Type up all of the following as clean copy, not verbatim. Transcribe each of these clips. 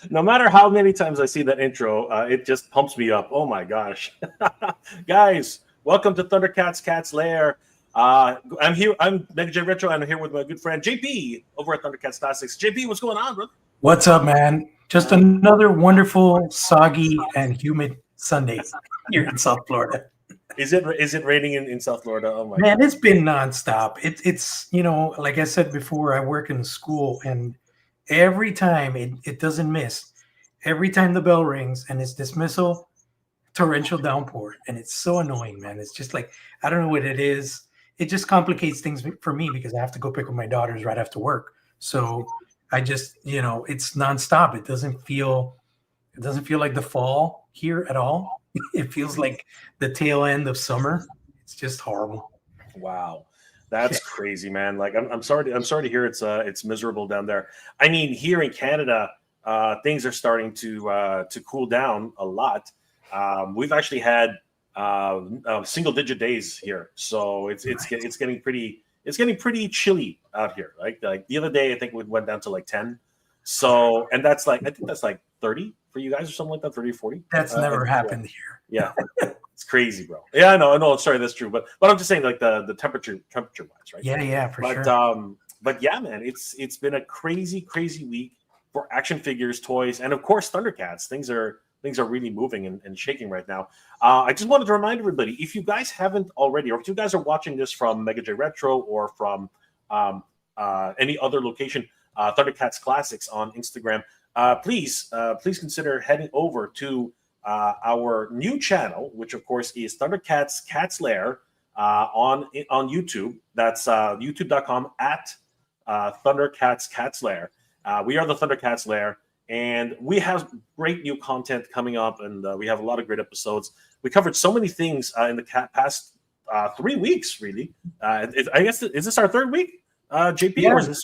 No matter how many times I see that intro, it just pumps me up. Oh my gosh. Guys, welcome to Thundercats Cat's Lair. I'm here. I'm Mega J Retro, and I'm here with my good friend JP over at Thundercats Classics. JP, what's going on, bro? What's up, man? Just another wonderful, soggy, and humid Sunday here in South Florida. Is it raining in South Florida? Oh my Man, god. it's been nonstop. It's like I said before, I work in school, and every time it doesn't miss. Every time the bell rings and it's dismissal, torrential downpour, and it's so annoying, man. It's just like I don't know what it is. It just complicates things for me because I have to go pick up my daughters right after work. So I just, it's nonstop. It doesn't feel like the fall here at all. It feels like the tail end of summer. It's just horrible. Wow. Yeah. That's crazy, man. Like I'm sorry to hear it's miserable down there. I mean, here in Canada, things are starting to cool down a lot. We've actually had single digit days here, so it's getting pretty chilly out here. Like the other day, I think we went down to like 10. So and that's like I think that's like 30 for you guys or something like that, 30 or 40. That's never Yeah, happened here. yeah, it's crazy, bro. Yeah, I know. Sorry, that's true. But I'm just saying like the temperature wise, right? Yeah, yeah, for But sure. yeah, man, it's been a crazy week for action figures, toys, and of course Thundercats. Things are really moving and shaking right now. I just wanted to remind everybody, if you guys haven't already, or if you guys are watching this from Mega J Retro or from any other location, Thundercats Classics on Instagram, please consider heading over to our new channel, which of course is Thundercats Cat's Lair on YouTube. That's youtube.com at Thundercats Cat's Lair. We are the Thundercats Lair, and we have great new content coming up, and we have a lot of great episodes. We covered so many things in the past 3 weeks, really. I guess is this our third week, JP, or Yeah, is this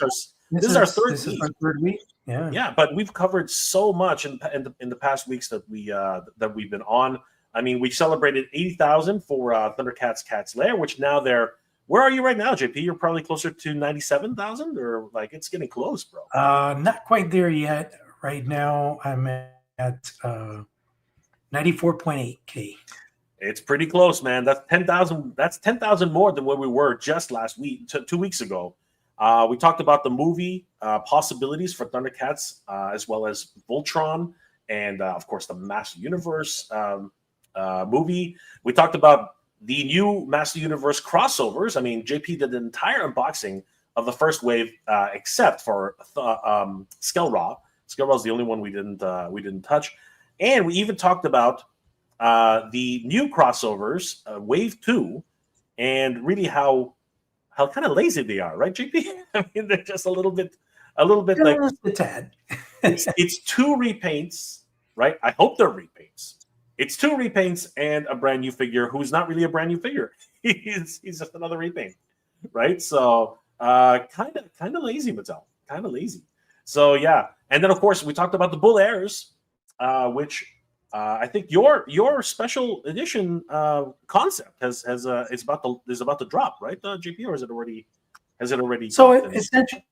this is our is third this is week? our third week. Yeah. Yeah, but we've covered so much in the past weeks that we've been on. I mean, we celebrated 80,000 for Thundercats Cat's Lair, which now they're. Where are you right now, JP? You're probably closer to 97,000, or like it's getting close, bro. Not quite there yet. Right now, I'm at 94.8K. It's pretty close, man. That's 10,000. That's 10,000 more than where we were just last week, 2 weeks ago. We talked about the movie possibilities for Thundercats, as well as Voltron, and of course the Master Universe movie. We talked about the new Master Universe crossovers. I mean, JP did an entire unboxing of the first wave, except for Skelraw. Skelraw is the only one we didn't touch, and we even talked about the new crossovers, Wave 2, and really how kind of lazy they are, right, JP? I mean, they're just a little bit like Just a tad. it's two repaints, right? I hope they're repaints. It's two repaints and a brand new figure who's not really a brand new figure. He's just another repaint, right? So kind of lazy, Mattel, kind of lazy. So yeah, and then of course we talked about the Bull Airs, which I think your special edition concept is about to drop, right, JP, or has it already So dropped? And essentially,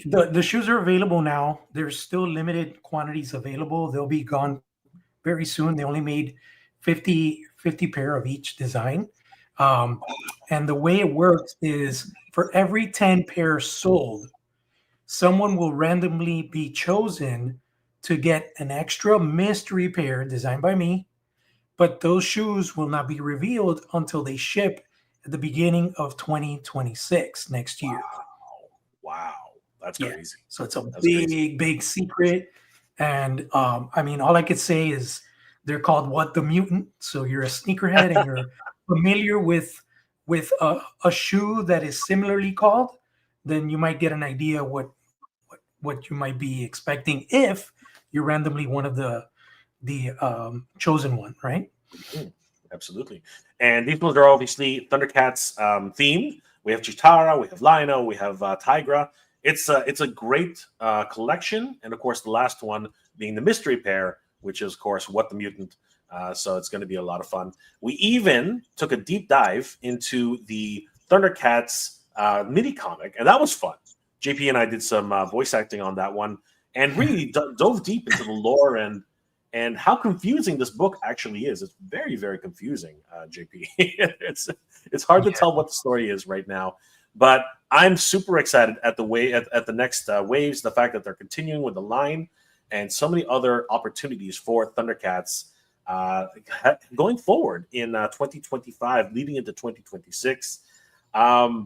the shoes are available now. There's still limited quantities available. They'll be gone very soon. They only made 50 pair of each design. Um, and the way it works is for every 10 pairs sold, someone will randomly be chosen to get an extra mystery pair designed by me, but those shoes will not be revealed until they ship at the beginning of 2026 next year. wow, that's Yeah. crazy. So it's a That's crazy. big secret. And I mean, all I could say is they're called What the Mutant. So you're a sneakerhead and you're familiar with a shoe that is similarly called, then you might get an idea what you might be expecting if you're randomly one of the chosen one, right? Mhm. Absolutely. And these ones are obviously Thundercats themed. We have Chitara, we have Lino, we have Tigra. It's a great collection, and of course the last one being the mystery pair, which is of course What the Mutant. So it's going to be a lot of fun. We even took a deep dive into the Thundercats mini comic, and that was fun. JP and I did some voice acting on that one, and really dove deep into the lore and how confusing this book actually is. It's very, very confusing, JP. it's hard to tell what the story is right now, but I'm super excited at the next waves. The fact that they're continuing with the line and so many other opportunities for Thundercats going forward in 2025, leading into 2026.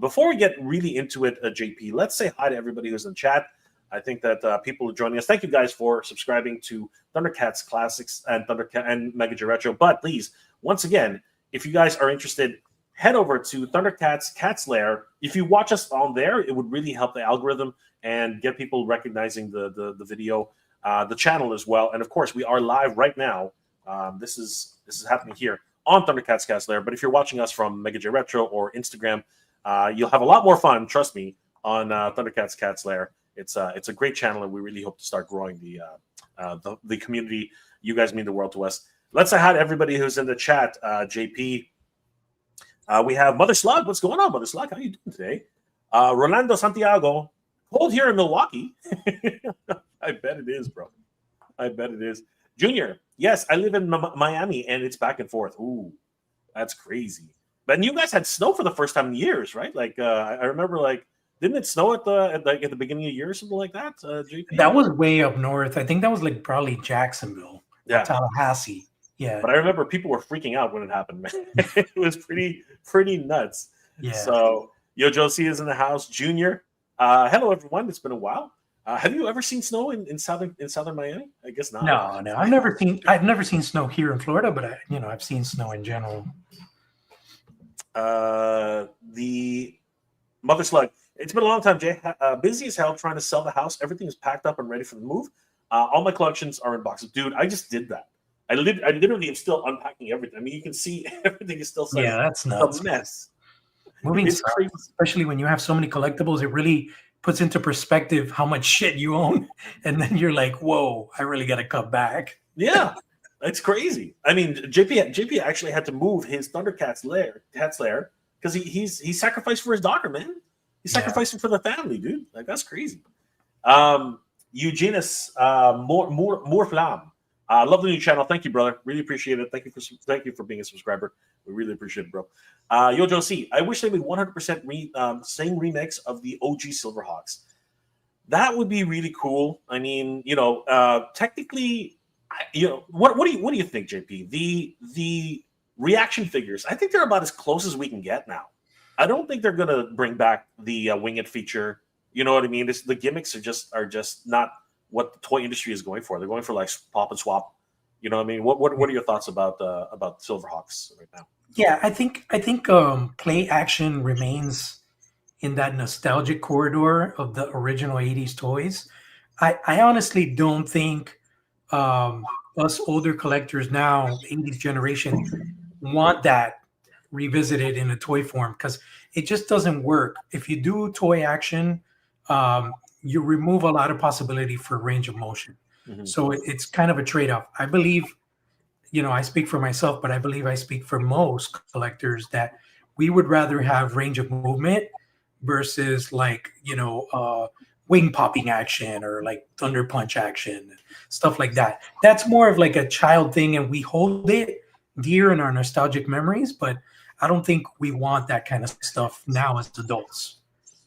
Before we get really into it, JP, let's say hi to everybody who's in chat. I think that people are joining us. Thank you guys for subscribing to Thundercats Classics and Mega J Retro. But please, once again, if you guys are interested, head over to Thundercats Cat's Lair. If you watch us on there, it would really help the algorithm and get people recognizing the video, the channel as well. And of course, we are live right now. This is happening here on Thundercats Cat's Lair. But if you're watching us from Mega J Retro or Instagram, you'll have a lot more fun, trust me, on Thundercats Cat's Lair. It's a great channel, and we really hope to start growing the community. You guys mean the world to us. Let's say hi to everybody who's in the chat. JP, we have Mother Slug. What's going on, Mother Slug? How are you doing today? Rolando Santiago, cold here in Milwaukee. I bet it is, bro. I bet it is. Junior, yes, I live in Miami, and it's back and forth. Ooh, that's crazy. But you guys had snow for the first time in years, right? Like I remember, like. Didn't it snow at the beginning of the year or something like that, JP? That was way up north. I think that was like probably Jacksonville, Tallahassee. Yeah. But I remember people were freaking out when it happened, man. It was pretty nuts. Yeah. So Yo Josie is in the house. Junior, hello everyone. It's been a while. Have you ever seen snow in southern Miami? I guess not. No. I've never seen snow here in Florida, but I've seen snow in general. The Mother Slug. It's been a long time, Jay. Busy as hell trying to sell the house. Everything is packed up and ready for the move. All my collections are in boxes. Dude, I just did that. I literally am still unpacking everything. I mean, you can see everything is still that's nuts. A mess. Moving stuff, especially when you have so many collectibles, it really puts into perspective how much shit you own. And then you're like, whoa, I really got to cut back. Yeah, it's crazy. I mean, JP actually had to move his Thundercats lair, because he sacrificed for his daughter, man. He's sacrificing for the family, dude. Like, that's crazy. Eugenius more flam. Love the new channel. Thank you, brother. Really appreciate it. Thank you for being a subscriber. We really appreciate it, bro. Yojo C. I wish they made 100% same remix of the OG Silverhawks. That would be really cool. I mean, technically, what do you think, JP? The reaction figures, I think they're about as close as we can get now. I don't think they're gonna bring back the Wing It feature. You know what I mean? The gimmicks are just not what the toy industry is going for. They're going for like pop and swap. You know what I mean? What are your thoughts about Silverhawks right now? Yeah, I think play action remains in that nostalgic corridor of the original 80s toys. I honestly don't think us older collectors now, the 80s generation, want that revisited in a toy form, because it just doesn't work. If you do toy action, you remove a lot of possibility for range of motion. Mm-hmm. So it's kind of a trade-off. I believe, I speak for myself, but I believe I speak for most collectors that we would rather have range of movement versus wing popping action or like thunder punch action, stuff like that. That's more of like a child thing, and we hold it dear in our nostalgic memories, but I don't think we want that kind of stuff now as adults.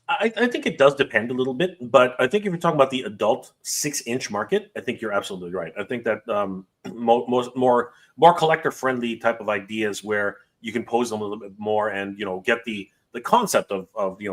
I think it does depend a little bit, but I think if you're talking about the adult 6-inch market, I think you're absolutely right. I think that more collector friendly type of ideas where you can pose them a little bit more and get the concept of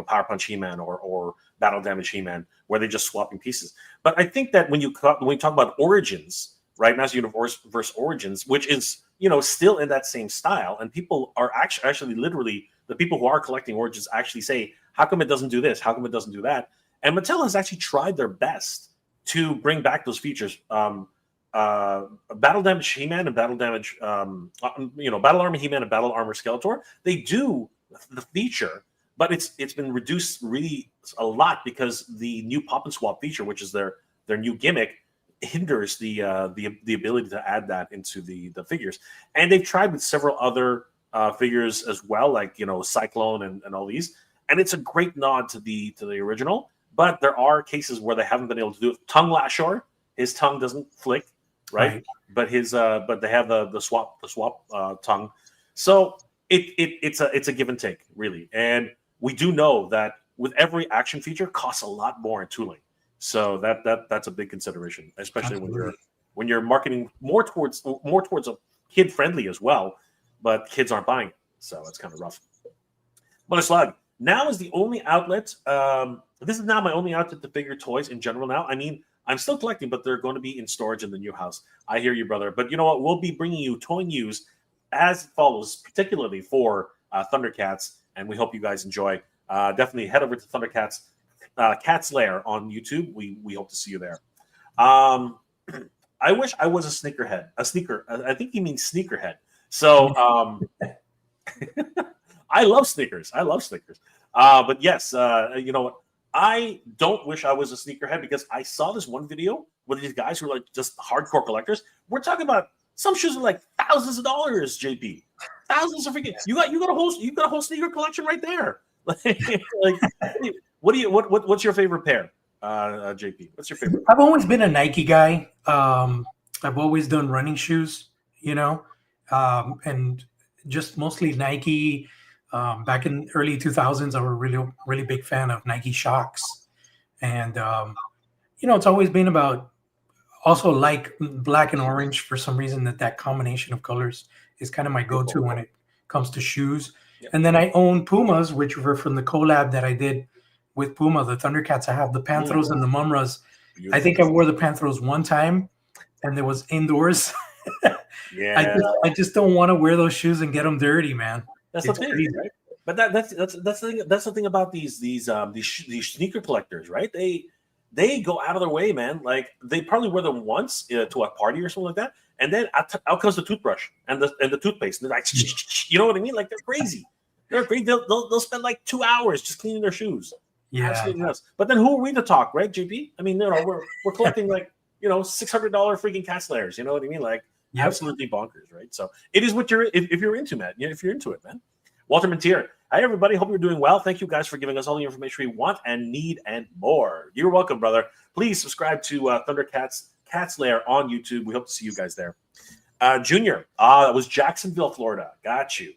Power Punch He-Man or Battle Damage He-Man, where they're just swapping pieces. But I think that when you talk about Origins, right, Master Universe versus Origins, which is still in that same style, and people are actually literally, the people who are collecting Origins actually say, how come it doesn't do this? How come it doesn't do that? And Mattel has actually tried their best to bring back those features. Battle Damage He-Man and Battle Damage, Battle Armor He-Man and Battle Armor Skeletor, they do the feature, but it's been reduced really a lot because the new Pop and Swap feature, which is their new gimmick, hinders the ability to add that into the figures. And they've tried with several other figures as well, like Cyclone and all these. And it's a great nod to the original, but there are cases where they haven't been able to do it. Tongue Lashor, his tongue doesn't flick, right? But they have the swap tongue. So it's a give and take, really. And we do know that with every action feature costs a lot more in tooling. So that's a big consideration, especially Absolutely. when you're marketing more towards a kid friendly as well, but kids aren't buying it. So it's kind of rough. But Slug, now is the only outlet. This is now my only outlet to figure toys in general now. I mean, I'm still collecting, but they're going to be in storage in the new house. I hear you, brother. But you know what? We'll be bringing you toy news as follows, particularly for Thundercats, and we hope you guys enjoy. Definitely head over to Thundercats Cat's Lair on YouTube. We hope to see you there. I wish I was a sneakerhead. I think he means sneakerhead. So I love sneakers. But yes, you know what? I don't wish I was a sneakerhead because I saw this one video with these guys who are like just hardcore collectors. We're talking about some shoes are like thousands of dollars, JP. Thousands of freaking. You got a whole sneaker collection right there. What's your favorite pair, JP? What's your favorite? I've always been a Nike guy. I've always done running shoes, and just mostly Nike. Back in early 2000s, I was a really big fan of Nike Shox. And, it's always been about also like black and orange for some reason that combination of colors is kind of my go-to when it comes to shoes. Yep. And then I own Pumas, which were from the collab that I did with Puma, the Thundercats. I have the Panthros and the Mumras. Beautiful. I think I wore the Panthros one time and it was indoors. Yeah. I just don't want to wear those shoes and get them dirty, man. That's the thing, right? But that's the thing about these sneaker collectors, right? They go out of their way, man. Like they probably wear them once to a party or something like that, and then out comes the toothbrush and the toothpaste, and they're like, you know what I mean? Like they're crazy. They're great. They'll spend like 2 hours just cleaning their shoes. Yeah. Absolutely nuts. But then who are we to talk, right, JP? I mean, we're collecting like $600 freaking Cat's Lairs. You know what I mean? Like. Yep. Absolutely bonkers, right? So it is what you're if you're into, man. If you're into it, man. Walter Montier. Hi, everybody. Hope you're doing well. Thank you guys for giving us all the information we want and need and more. You're welcome, brother. Please subscribe to Thundercats Cat's Lair on YouTube. We hope to see you guys there. Junior. That was Jacksonville, Florida. Got you.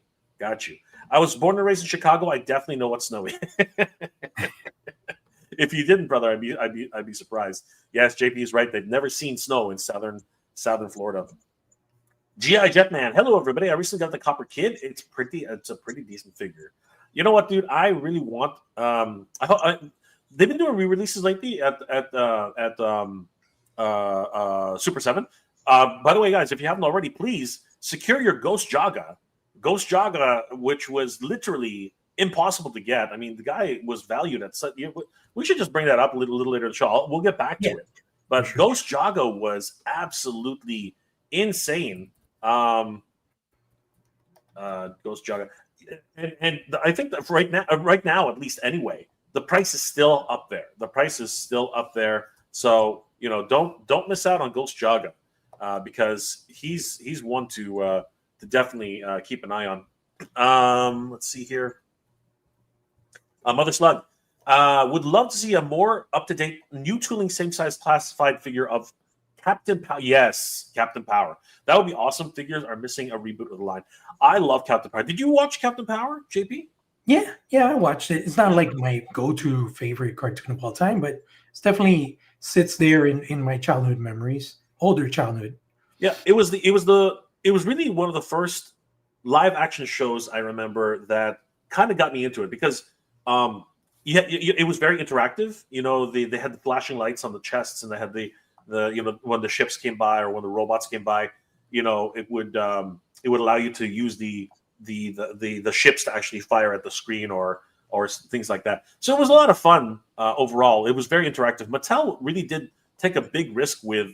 I was born and raised in Chicago. I definitely know what's snowy. If you didn't, brother, I'd be surprised. Yes, JP is right. They've never seen snow in southern Florida. G.I. Jetman. Hello, everybody. I recently got the Copper Kid. It's a pretty decent figure. You know what, dude? I really want. They've been doing re-releases lately at Super 7. By the way, guys, if you haven't already, please secure your Ghost Jaga. Ghost Jaga, which was literally impossible to get. I mean, the guy was valued at. We should just bring that up a little later in the show. We'll get back to it. But sure. Ghost Jaga was absolutely insane. Ghost Jaga, and I think that right now, at least anyway, the price is still up there. So don't miss out on Ghost Jaga because he's one to definitely keep an eye on. Let's see here. Mother Slug would love to see a more up-to-date new tooling, same size classified figure of Captain Power. Yes, Captain Power. That would be awesome. Figures are missing a reboot of the line. I love Captain Power. Did you watch Captain Power, JP? Yeah, I watched it. It's not like my go-to favorite cartoon of all time, but it definitely sits there in my childhood memories, older childhood. Yeah, it was really one of the first live action shows I remember that kind of got me into it because it was very interactive. They had the flashing lights on the chests, and they had the when the ships came by or when the robots came by, it would allow you to use the ships to actually fire at the screen or things like that. So it was a lot of fun overall. It was very interactive. Mattel really did take a big risk with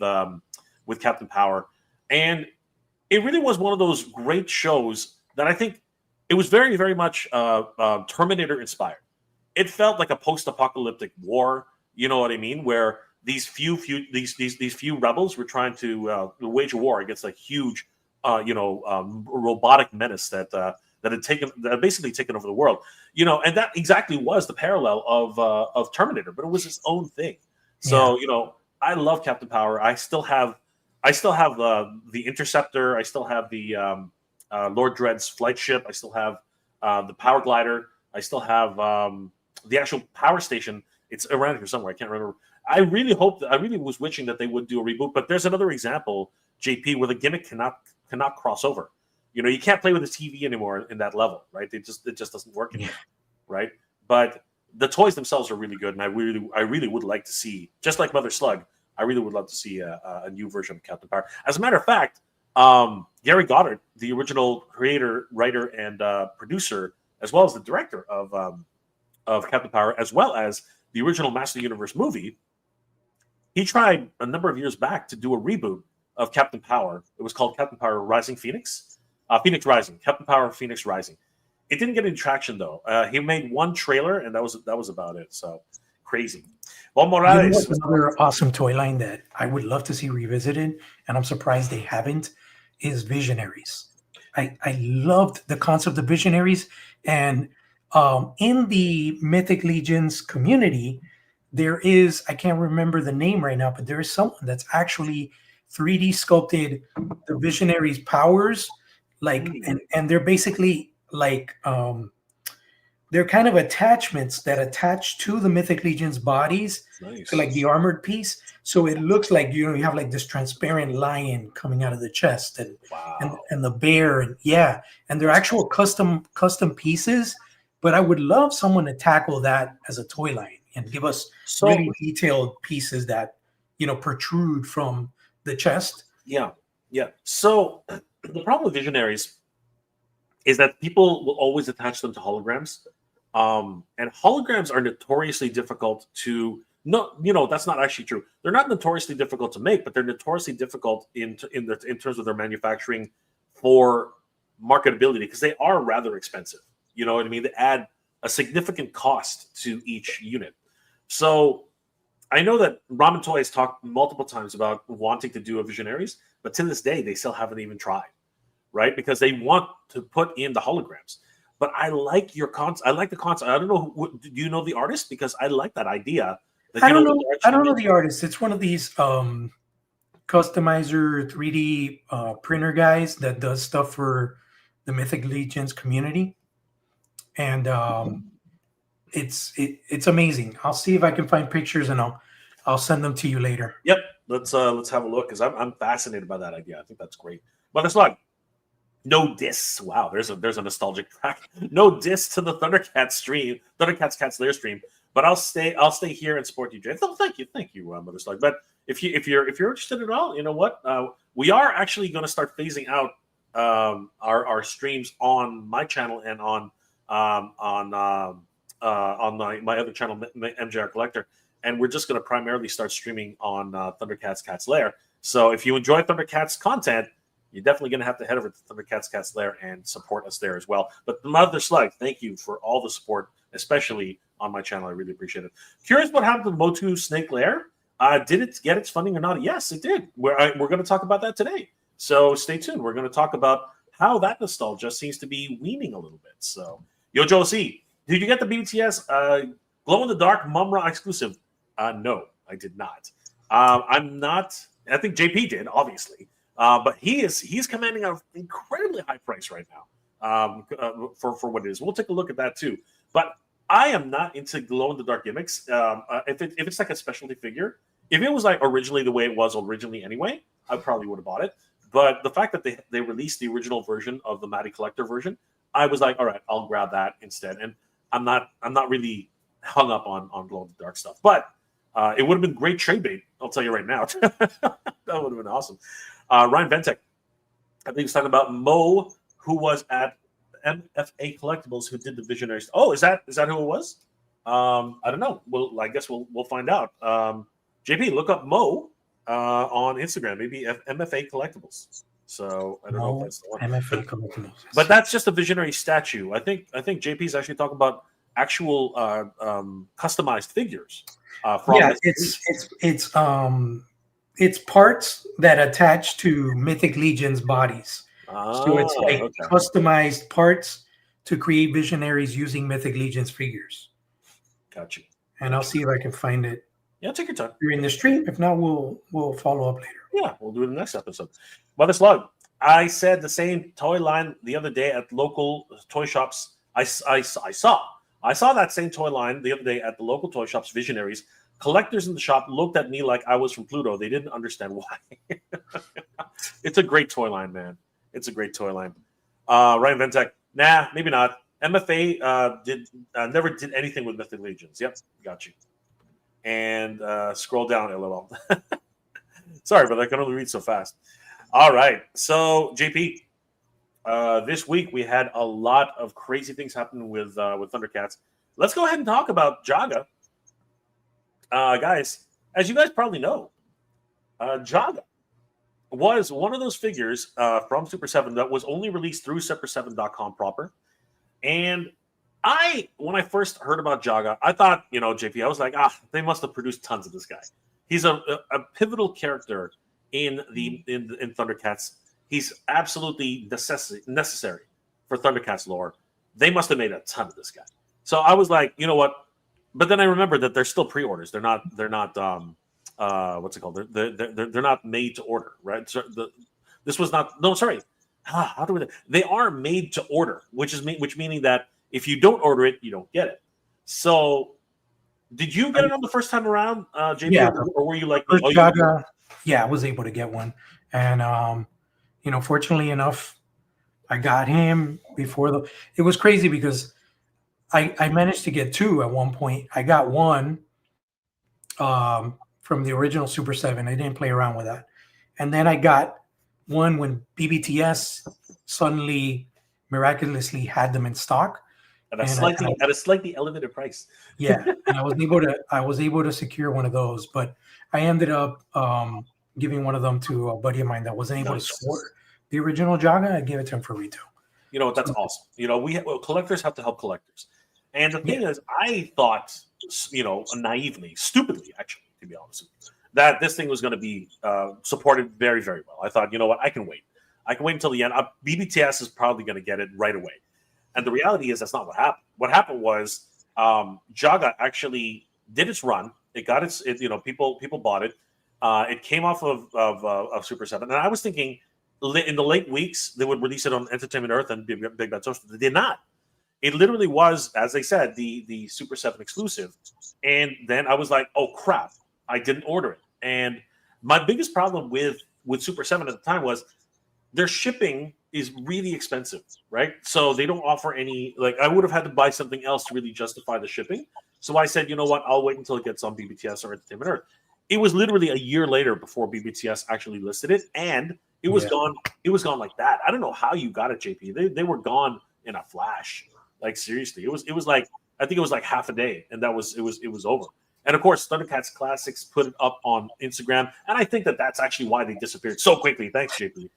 Captain Power, and it really was one of those great shows that I think it was very, very much Terminator inspired. It felt like a post-apocalyptic war. You know what I mean? Where these few rebels were trying to wage a war against a huge, robotic menace that that had basically taken over the world. And that exactly was the parallel of Terminator, but it was its own thing. So I love Captain Power. I still have the Interceptor. I still have the Lord Dread's flight ship. I still have the Power Glider. I still have the actual power station. It's around here somewhere. I can't remember. I really was wishing that they would do a reboot. But there's another example, JP, where the gimmick cannot cross over. You can't play with the TV anymore in that level, right? It just doesn't work anymore, right? But the toys themselves are really good, and I really would like to see, just like Mother Slug, I really would love to see a new version of Captain Power. As a matter of fact, Gary Goddard, the original creator, writer, and producer, as well as the director of Captain Power, as well as the original Master Universe movie, he tried a number of years back to do a reboot of Captain Power. It was called Captain Power Rising Phoenix, Phoenix Rising, Captain Power Phoenix Rising. It didn't get any traction though. He made one trailer, and that was about it. So crazy. Well, Morales, another awesome toy line that I would love to see revisited, and I'm surprised they haven't, is Visionaries. I loved the concept of Visionaries, and in the Mythic Legions community, there is, I can't remember the name right now, but there is someone that's actually 3D sculpted the Visionaries' powers, and they're basically like they're kind of attachments that attach to the Mythic Legion's bodies, nice. to like the armored piece. So it looks like you have like this transparent lion coming out of the chest, and wow. and the bear, and they're actual custom pieces. But I would love someone to tackle that as a toy line and give us really detailed pieces that protrude from the chest. Yeah. So the problem with Visionaries is that people will always attach them to holograms, and holograms are notoriously difficult to. No, that's not actually true. They're not notoriously difficult to make, but they're notoriously difficult in terms of their manufacturing for marketability, because they are rather expensive. You know what I mean? They add a significant cost to each unit. So I know that Ramen Toys talked multiple times about wanting to do a Visionaries, but to this day, they still haven't even tried, right? Because they want to put in the holograms. But I like your concept. I like the concept. I don't know. Do you know the artist? Because I like that idea. I don't know. I don't know the artist. It's one of these customizer 3D printer guys that does stuff for the Mythic Legions community. And it's amazing. I'll see if I can find pictures, and I'll send them to you later. Yep, let's have a look, because I'm fascinated by that idea. I think that's great. But it's like no diss. Wow, there's a nostalgic track. No diss to the Thundercats stream, Thundercats Cats Lair stream. But I'll stay here and support you, Jay. Oh, thank you, Mother Slug. But if you're interested at all, you know what? We are actually going to start phasing out our streams on my channel and on my other channel, MJR Collector, and we're just going to primarily start streaming on Thundercats Cats Lair. So if you enjoy Thundercats content, you're definitely going to have to head over to Thundercats Cats Lair and support us there as well. But Mother Slug, thank you for all the support, especially on my channel. I really appreciate it. Curious what happened to Motu Snake Lair. Did it get its funding or not? Yes, it did. We're going to talk about that today. So stay tuned. We're going to talk about how that nostalgia seems to be weaning a little bit. So, Yo, Joe C, did you get the BTS glow-in-the-dark Mumra exclusive? No, I did not. I'm not. I think JP did, obviously. But he's commanding an incredibly high price right now for what it is. We'll take a look at that too. But I am not into glow-in-the-dark gimmicks. If it's like a specialty figure, if it was like originally the way it was originally anyway, I probably would have bought it. But the fact that they released the original version of the Matty Collector version, I was like, all right, I'll grab that instead. And I'm not really hung up on glow-in-the-dark stuff. But it would have been great trade bait, I'll tell you right now. That would have been awesome. Ryan Ventek, I think he's talking about Mo, who was at MFA Collectibles, who did the Visionaries. Oh, is that who it was? I don't know. Well, I guess we'll find out. JP, look up Mo on Instagram, maybe MFA Collectibles. So I don't know if that's the one. MFA Collectibles. But that's just a Visionary statue. I think JP is actually talking about actual customized figures. It's parts that attach to Mythic Legion's bodies. So it's like customized parts to create Visionaries using Mythic Legions figures. Got you. And I'll see if I can find it. Yeah, take your time during the stream. If not, we'll follow up later. Yeah, we'll do it in the next episode. Mother Slug, I said the same toy line the other day at local toy shops. I saw that same toy line the other day at the local toy shops. Visionaries collectors in the shop looked at me like I was from Pluto. They didn't understand why. It's a great toy line, man. It's a great toy line. Ryan Ventek, nah, maybe not. MFA never did anything with Mythic Legions. Yep, got you. And scroll down, LOL. Sorry, but I can only read so fast. All right, so JP, this week we had a lot of crazy things happening with Thundercats. Let's go ahead and talk about Jaga. Guys, as you guys probably know, Jaga was one of those figures from Super 7 that was only released through Super7.com proper. And when I first heard about Jaga, I thought, JP, I was like, they must have produced tons of this guy. He's a pivotal character in Thundercats. He's absolutely necessary for Thundercats lore. They must have made a ton of this guy. So I was like, you know what? But then I remembered that they're still pre-orders. They're not what's it called? They're not made to order, right? So this was not. No, sorry. How do we? They are made to order, which meaning that if you don't order it, you don't get it. So, did you get it on the first time around, JP? Yeah, or were you like, Jaga? Yeah, I was able to get one, and fortunately enough, I got him before It was crazy because I managed to get two at one point. I got one from the original Super 7. I didn't play around with that. And then I got one when BBTS suddenly miraculously had them in stock. At a slightly elevated price. Yeah. And I was able to secure one of those, but I ended up giving one of them to a buddy of mine that wasn't able to score the original Jaga. I gave it to him for retail. That's awesome. Collectors have to help collectors. And the thing is, I thought, naively, stupidly, actually, to be honest with you, that this thing was going to be supported very, very well. I thought, you know what, I can wait. I can wait until the end. BBTS is probably going to get it right away. And the reality is that's not what happened. What happened was Jaga actually did its run. It got people bought it. It came off of Super 7. And I was thinking in the late weeks, they would release it on Entertainment Earth and Big Bad Social. They did not. It literally was, as they said, the Super 7 exclusive. And then I was like, oh, crap, I didn't order it. And my biggest problem with Super 7 at the time was their shipping is really expensive, right? So they don't offer any, I would have had to buy something else to really justify the shipping. So I said, you know what, I'll wait until it gets on BBTS or Entertainment Earth. It was literally a year later before BBTS actually listed it, and it was gone. It was gone like that. I don't know how you got it, JP. They were gone in a flash. Like seriously, it was like, I think it was like half a day, and it was over. And of course, Thundercats Classics put it up on Instagram, and I think that's actually why they disappeared so quickly. Thanks, JP.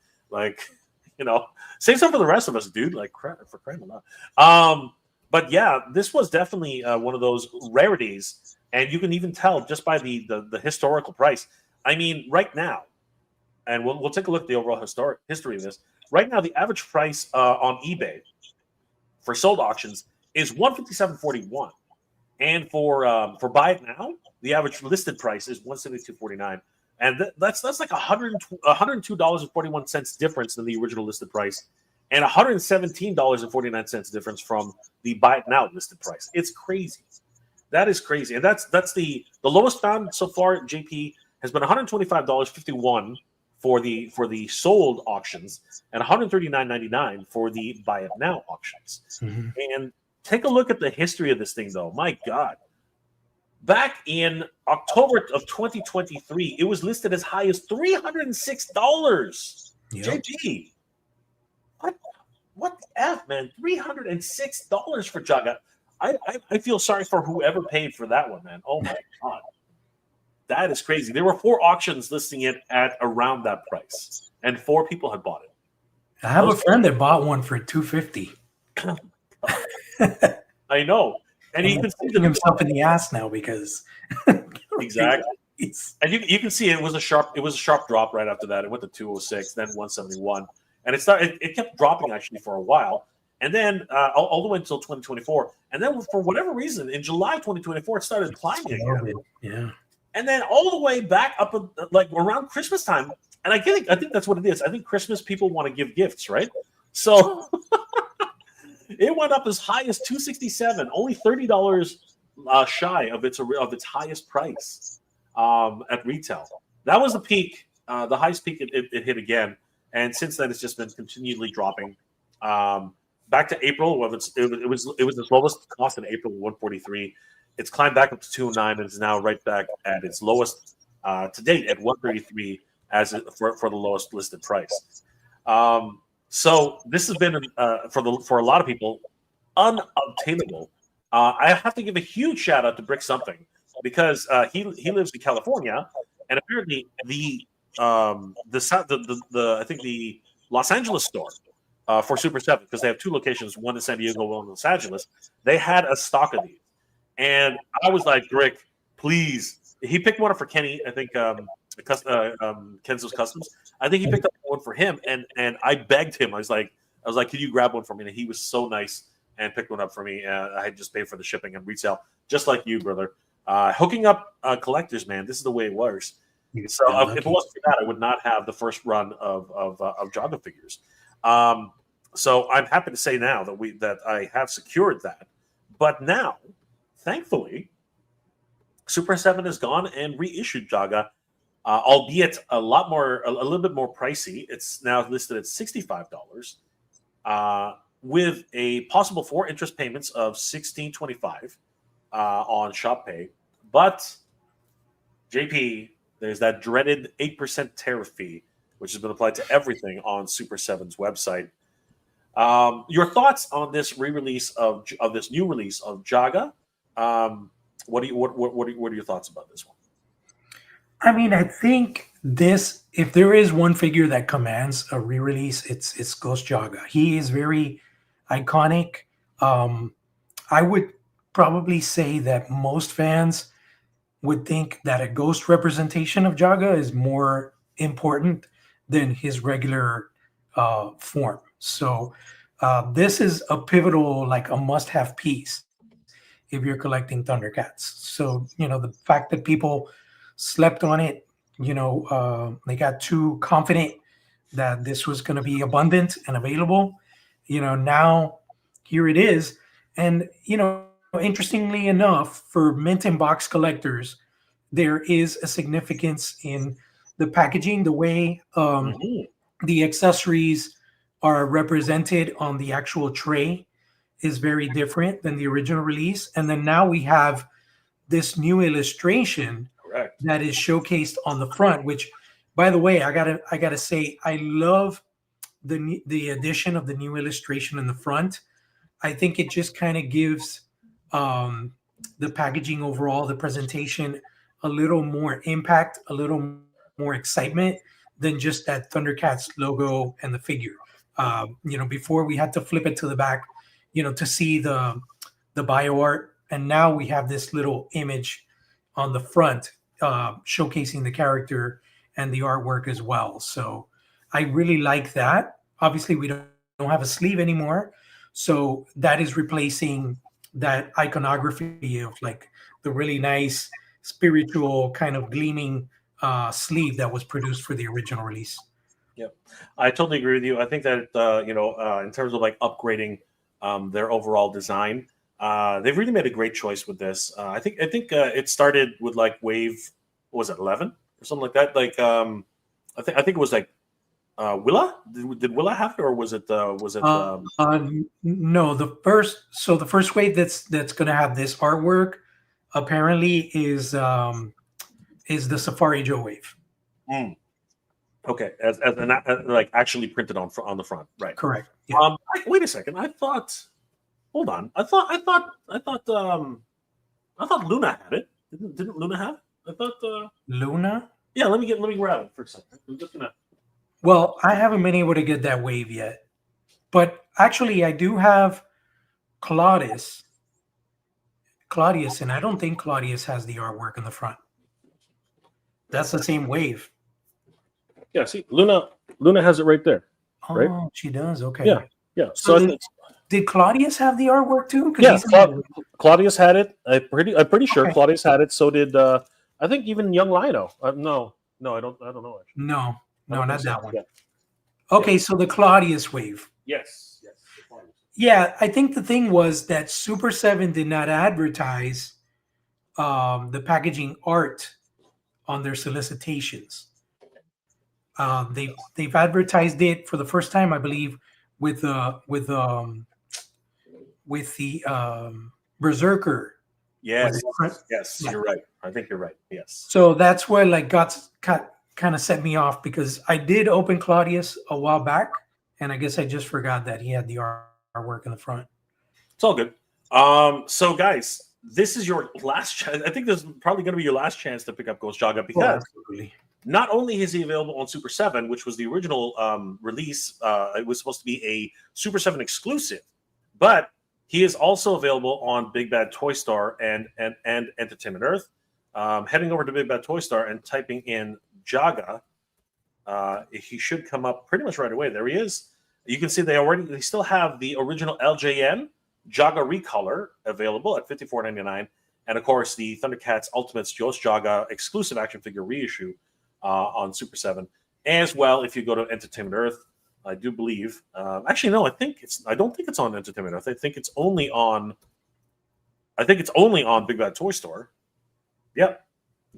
Save some for the rest of us, dude. Like for crying out loud. But yeah, this was definitely one of those rarities, and you can even tell just by the historical price. I mean, right now, and we'll take a look at the overall history of this. Right now, the average price on eBay for sold auctions is $157.41, and for buy it now, the average listed price is $172.49, and that's like $102.41 difference than the original listed price, and $117.49 difference from the buy it now listed price. It's crazy. That is crazy, and that's the lowest found so far. JP has been $125.51 for the sold auctions, and $139.99 for the buy it now auctions. Mm-hmm. And take a look at the history of this thing, though. My God, back in October of 2023, it was listed as high as $306. Yep. JP, what the F, man? $306 for Jaga. I feel sorry for whoever paid for that one, man. Oh my God. That is crazy. There were 4 auctions listing it at around that price, and 4 people had bought it. I have a friend that bought one for $250. I know, and he can see himself in the ass now because exactly. And you can see it was a sharp drop right after that. It went to 206, then 171, and it kept dropping actually for a while. and then all the way until 2024. And then for whatever reason, in July 2024, it started climbing again. Yeah. And then all the way back up, like around Christmas time. And I think that's what it is. I think Christmas people want to give gifts, right? So it went up as high as $267, only $30 shy of its highest price at retail. That was the peak, the highest peak it hit again, and since then it's just been continually dropping. Back to April, it was its lowest cost in April, 143. It's climbed back up to 209 and is now right back at its lowest to date at 133 for the lowest listed price. So this has been for a lot of people unobtainable. I have to give a huge shout out to Brick Something because he lives in California, and apparently the I think the Los Angeles store for Super 7, because they have two locations, one in San Diego, one in Los Angeles. They had a stock of these, and I was like, Brick, please. He picked one up for Kenny, I think. Kenzo's Customs. I think he picked up one for him, and I begged him. I was like, "Can you grab one for me?" And he was so nice and picked one up for me. I had just paid for the shipping and retail, just like you, brother. Hooking up collectors, man. This is the way it works. So if it wasn't for that, I would not have the first run of Jaga figures. So I'm happy to say now that I have secured that. But now, thankfully, Super 7 has gone and reissued Jaga. Albeit a little bit more pricey. It's now listed at $65, with a possible 4 interest payments of $16.25 on Shop Pay. But JP, there's that dreaded 8% tariff fee, which has been applied to everything on Super 7's website. Your thoughts on this re-release of this new release of Jaga? What are your thoughts about this one? I mean, I think if there is one figure that commands a re-release, it's Ghost Jaga. He is very iconic. I would probably say that most fans would think that a Ghost representation of Jaga is more important than his regular form. So this is a pivotal, like a must-have piece if you're collecting Thundercats. So, the fact that people slept on it, they got too confident that this was going to be abundant and available. Now here it is. And, interestingly enough, for mint and box collectors, there is a significance in the packaging, the way the accessories are represented on the actual tray is very different than the original release. And then now we have this new illustration that is showcased on the front, which, by the way, I gotta say, I love the addition of the new illustration in the front. I think it just kind of gives the packaging overall, the presentation, a little more impact, a little more excitement than just that Thundercats logo and the figure. Before we had to flip it to the back, to see the bio art, and now we have this little image on the front showcasing the character and the artwork as well. So I really like that. Obviously, we don't have a sleeve anymore, so that is replacing that iconography of like the really nice spiritual kind of gleaming sleeve that was produced for the original release. Yep, I totally agree with you. I think that in terms of like upgrading their overall design, they've really made a great choice with this. I think it started with like wave, what was it, 11 or something like that? Like I think it was like Willa. Did Willa have it, or was it no, the first wave that's going to have this artwork apparently is the Safari Joe wave. Okay, as like actually printed on the front, right? Correct. Yeah. Wait a second. Hold on. I thought Luna had it. Didn't Luna have it? I thought Luna. Yeah, let me grab it for a second. I'm just gonna. Well, I haven't been able to get that wave yet, but actually, I do have Claudius, and I don't think Claudius has the artwork in the front. That's the same wave. Yeah, see, Luna has it right there. Oh, right? She does. Okay. Yeah, Yeah. So So did Claudius have the artwork too? yeah, He's in Claudius had it. I'm pretty sure okay. Claudius had it. So did I think even young Lino. No, I don't know actually. No, I no, don't think not so. that one. Yeah. Okay, so the Claudius wave. Yes. Yes. Yeah, I think the thing was that Super 7 did not advertise the packaging art on their solicitations. They've advertised it for the first time, I believe, with the Berserker. Yes. With Yes. yeah. You're right. I think you're right. Yes. So that's where like got kind of set me off because I did open Claudius a while back, and I guess I just forgot that he had the artwork in the front. It's all good. So guys, this is your last chance. I think this is probably going to be your last chance to pick up Ghost Jaga because absolutely. not only is he available on Super 7, which was the original release, it was supposed to be a Super 7 exclusive, but he is also available on Big Bad Toy Star and Entertainment Earth. Heading over to Big Bad Toy Star and typing in Jaga, he should come up pretty much right away. There he is. You can see they still have the original LJN Jaga recolor available at $54.99, and of course the Thundercats Ultimates Ghost Jaga exclusive action figure reissue on Super 7 as well. If you go to Entertainment Earth, I do believe. Actually, no, I don't think it's on Entertainment Earth. I think it's only on Big Bad Toy Store. Yep,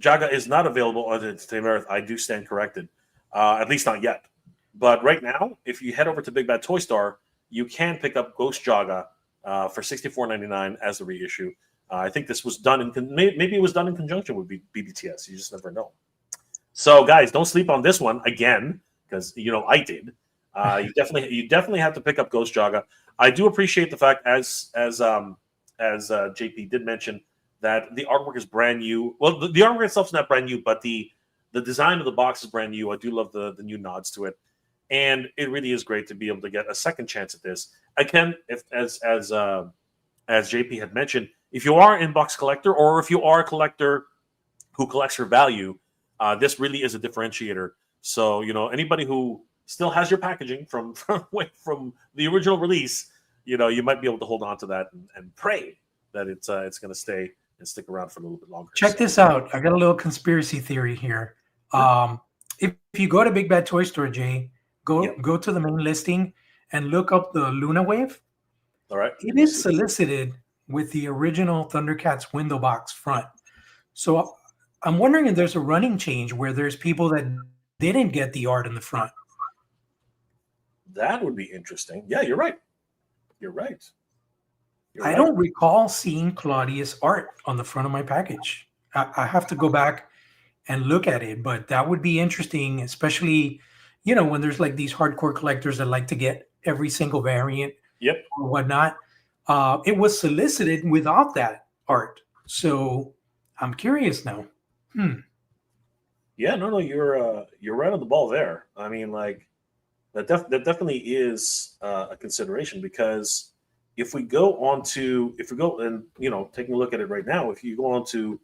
Jaga is not available on Entertainment Earth. I do stand corrected, at least not yet. But right now, if you head over to Big Bad Toy Store, you can pick up Ghost Jaga for $64.99 as the reissue. I think this was done maybe it was done in conjunction with BBTS. You just never know. So, guys, don't sleep on this one again because I did. You definitely have to pick up Ghost Jaga. I do appreciate the fact, as JP did mention, that the artwork is brand new. Well, the artwork itself is not brand new, but the design of the box is brand new. I do love the new nods to it, and it really is great to be able to get a second chance at this. Again, as JP had mentioned, if you are an inbox collector or if you are a collector who collects for value, this really is a differentiator. So anybody who still has your packaging from the original release, you might be able to hold on to that and pray that it's going to stay and stick around for a little bit longer. Check this out. I got a little conspiracy theory here. If you go to Big Bad Toy Store, Jay, go to the main listing and look up the Luna Wave. All right. It is solicited with the original Thundercats window box front. So I'm wondering if there's a running change where there's people that didn't get the art in the front. That would be interesting. Yeah, you're right. I don't recall seeing Claudius art on the front of my package. I have to go back and look at it, but that would be interesting, especially, when there's like these hardcore collectors that like to get every single variant or whatnot. It was solicited without that art. So I'm curious now. Yeah, no, you're right on the ball there. I mean, like that definitely is a consideration because if we go and taking a look at it right now, if you go on to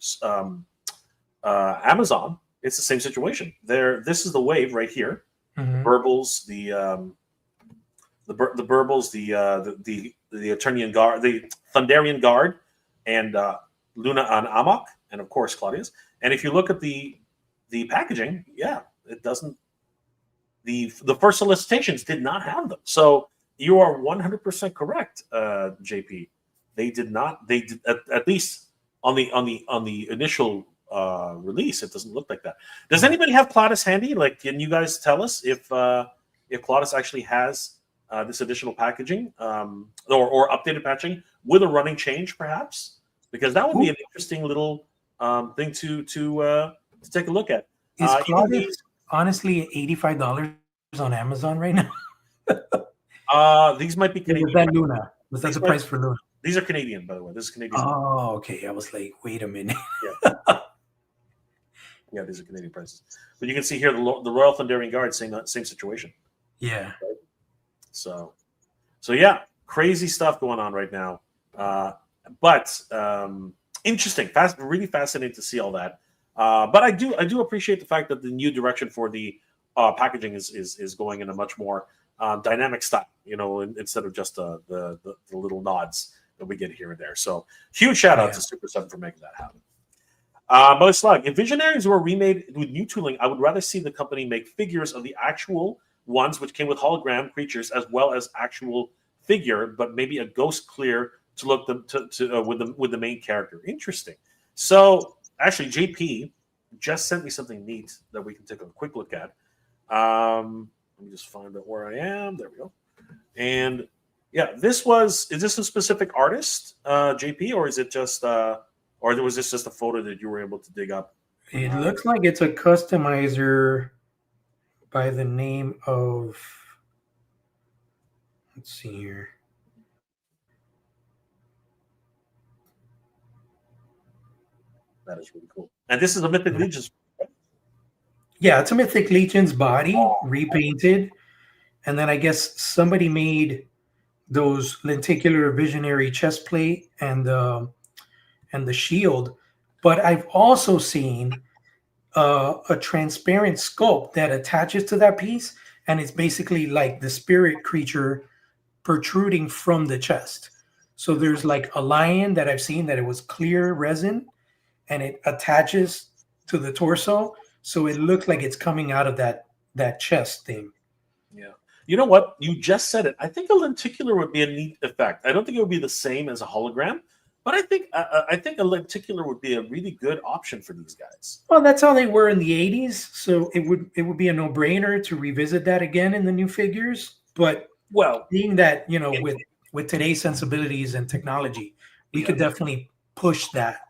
Amazon, it's the same situation. This is the wave right here. Mm-hmm. Burbles, the Burbles, the Eternian Guard, the Thunderian Guard, and Luna and Amok, and of course Claudius. And if you look at the packaging, it doesn't. The first solicitations did not have them. So you are 100% correct, JP. They did not. They did at least on the initial release. It doesn't look like that. Does anybody have Claudius handy? Like, can you guys tell us if Claudius actually has this additional packaging or updated packaging with a running change, perhaps? Because that would be an interesting little thing to take a look at. Is Claudius honestly $85 on Amazon right now? These might be Canadian. Was that Luna? Was that the price for Luna? These are Canadian, by the way. This is Canadian. Oh, okay. I was like, wait a minute. Yeah, these are Canadian prices. But you can see here the Royal Thunderian Guard, same situation. Yeah. Right? So yeah, crazy stuff going on right now. But interesting, really fascinating to see all that. But I do appreciate the fact that the new direction for the packaging is going in a much more dynamic style, instead of just the little nods that we get here and there. So huge shout out to Super 7 for making that happen. Mother Slug, if Visionaries were remade with new tooling, I would rather see the company make figures of the actual ones which came with hologram creatures as well as actual figure, but maybe a ghost clear to look with the main character. Interesting. So actually, JP just sent me something neat that we can take a quick look at. Let me just find out where I am. There we go. And yeah, is this a specific artist, JP, or is it just or was this just a photo that you were able to dig up? It looks like it's a customizer by the name of, let's see here. That is really cool. And this is a Mythic Legions. Yeah, it's a Mythic Legions body repainted. And then I guess somebody made those lenticular visionary chest plate and the shield. But I've also seen a transparent sculpt that attaches to that piece, and it's basically like the spirit creature protruding from the chest. So there's like a lion that I've seen that it was clear resin, and it attaches to the torso, so it looks like it's coming out of that chest thing. Yeah. You know what? You just said it. I think a lenticular would be a neat effect. I don't think it would be the same as a hologram, but I think a lenticular would be a really good option for these guys. Well, that's how they were in the 80s, so it would be a no-brainer to revisit that again in the new figures. But being that, with today's sensibilities and technology, we could definitely push that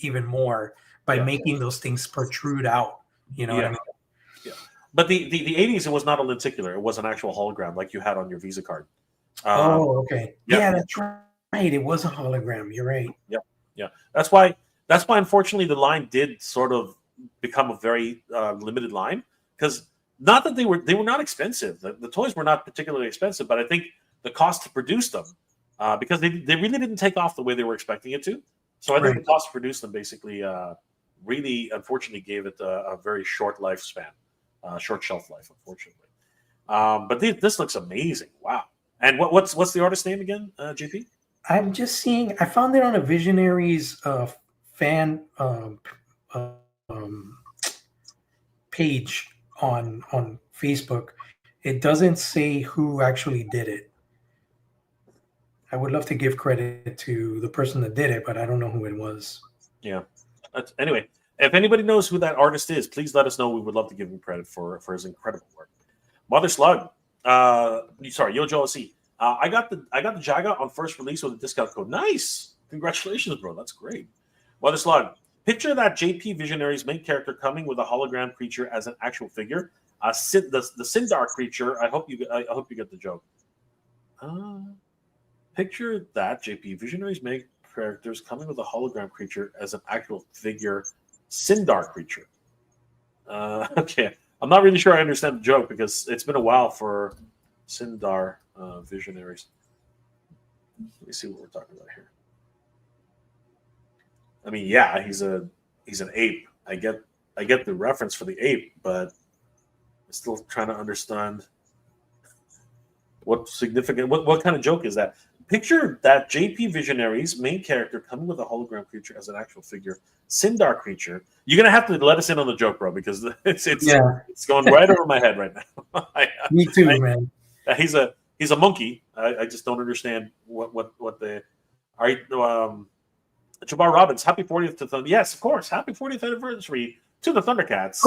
even more by making those things protrude out. You know what I mean? Yeah. But the 80s, it was not a lenticular. It was an actual hologram like you had on your Visa card. Okay. Yeah, that's right. It was a hologram. You're right. Yeah. That's why, unfortunately, the line did sort of become a very limited line, because not that they were not expensive. The toys were not particularly expensive, but I think the cost to produce them, because they really didn't take off the way they were expecting it to. So I think the cost to produce them basically really, unfortunately, gave it a very short lifespan. Short shelf life, unfortunately. But this looks amazing. Wow. And what's the artist name again, JP? I'm just seeing. I found it on a Visionaries fan page on Facebook. It doesn't say who actually did it. I would love to give credit to the person that did it, but I don't know who it was. Yeah. Anyway, if anybody knows who that artist is, please let us know. We would love to give him credit for his incredible work. Mother Slug, Yojo OC. I got the Jaga on first release with a discount code. Nice, congratulations, bro. That's great. Mother Slug, picture that JP Visionaries main character coming with a hologram creature as an actual figure. The Sindar creature. I hope you get the joke. Picture that JP Visionaries main characters coming with a hologram creature as an actual figure. Sindar creature. Okay, I'm not really sure I understand the joke because it's been a while for Sindar Visionaries. Let me see what we're talking about here. I mean, yeah, he's an ape. I get the reference for the ape, but I'm still trying to understand what kind of joke is that. Picture that JP Visionaries main character coming with a hologram creature as an actual figure, Sindar creature. You're gonna have to let us in on the joke, bro, because it's going right over my head right now. Me too, man. He's a monkey. I just don't understand what the. All right, Jabbar Robbins, happy 40th to Thunder. Yes, of course, happy 40th anniversary to the Thundercats.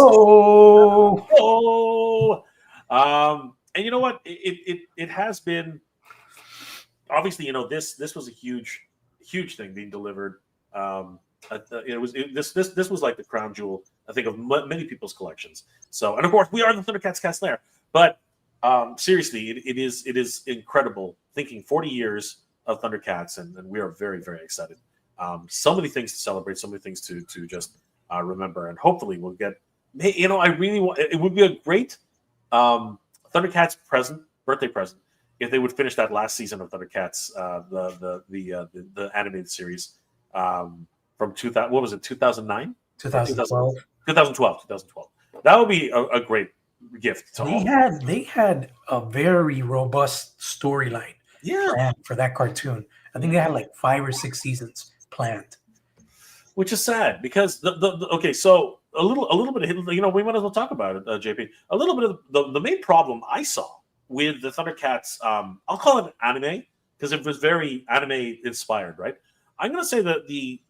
And you know what? It has been. Obviously, this was a huge thing being delivered. This was like the crown jewel, I think, of many people's collections. So, and of course, we are the Thundercats cast there. But seriously, it is incredible. Thinking 40 years of Thundercats, and we are very, very excited. So many things to celebrate, so many things to just remember, and hopefully we'll get. I really want. It would be a great Thundercats birthday present. If they would finish that last season of Thundercats, the animated series from 2000, what was it, 2009? 2012. 2012. That would be a great gift to They all. had a very robust storyline Yeah, planned for that cartoon. I think they had like 5 or 6 seasons planned. which is sad because okay, so a little bit of we might as well talk about it, JP. A little bit of the main problem I saw with the Thundercats, I'll call it anime because it was very anime inspired, right? I'm gonna say that the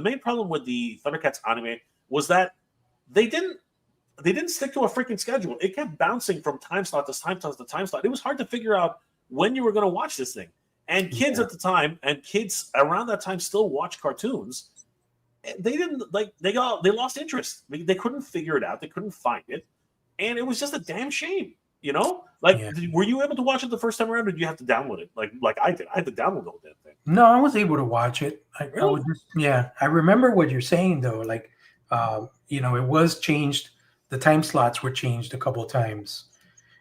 main problem with the Thundercats anime was that they didn't they didn't stick to a freaking schedule. It kept bouncing from time slot to time slot to time slot. It was hard to figure out when you were going to watch this thing. And kids Yeah. at the time, and kids around that time, still watch cartoons. They didn't they lost interest. They couldn't figure it out. They couldn't find it, and it was just a damn shame. Like, Yeah. were you able to watch it the first time around, or did you have to download it? Like I did. I had to download the whole damn thing. No, I was able to watch it. I Really? would just, yeah. I remember what you're saying though. Like, it was changed. The time slots were changed a couple of times,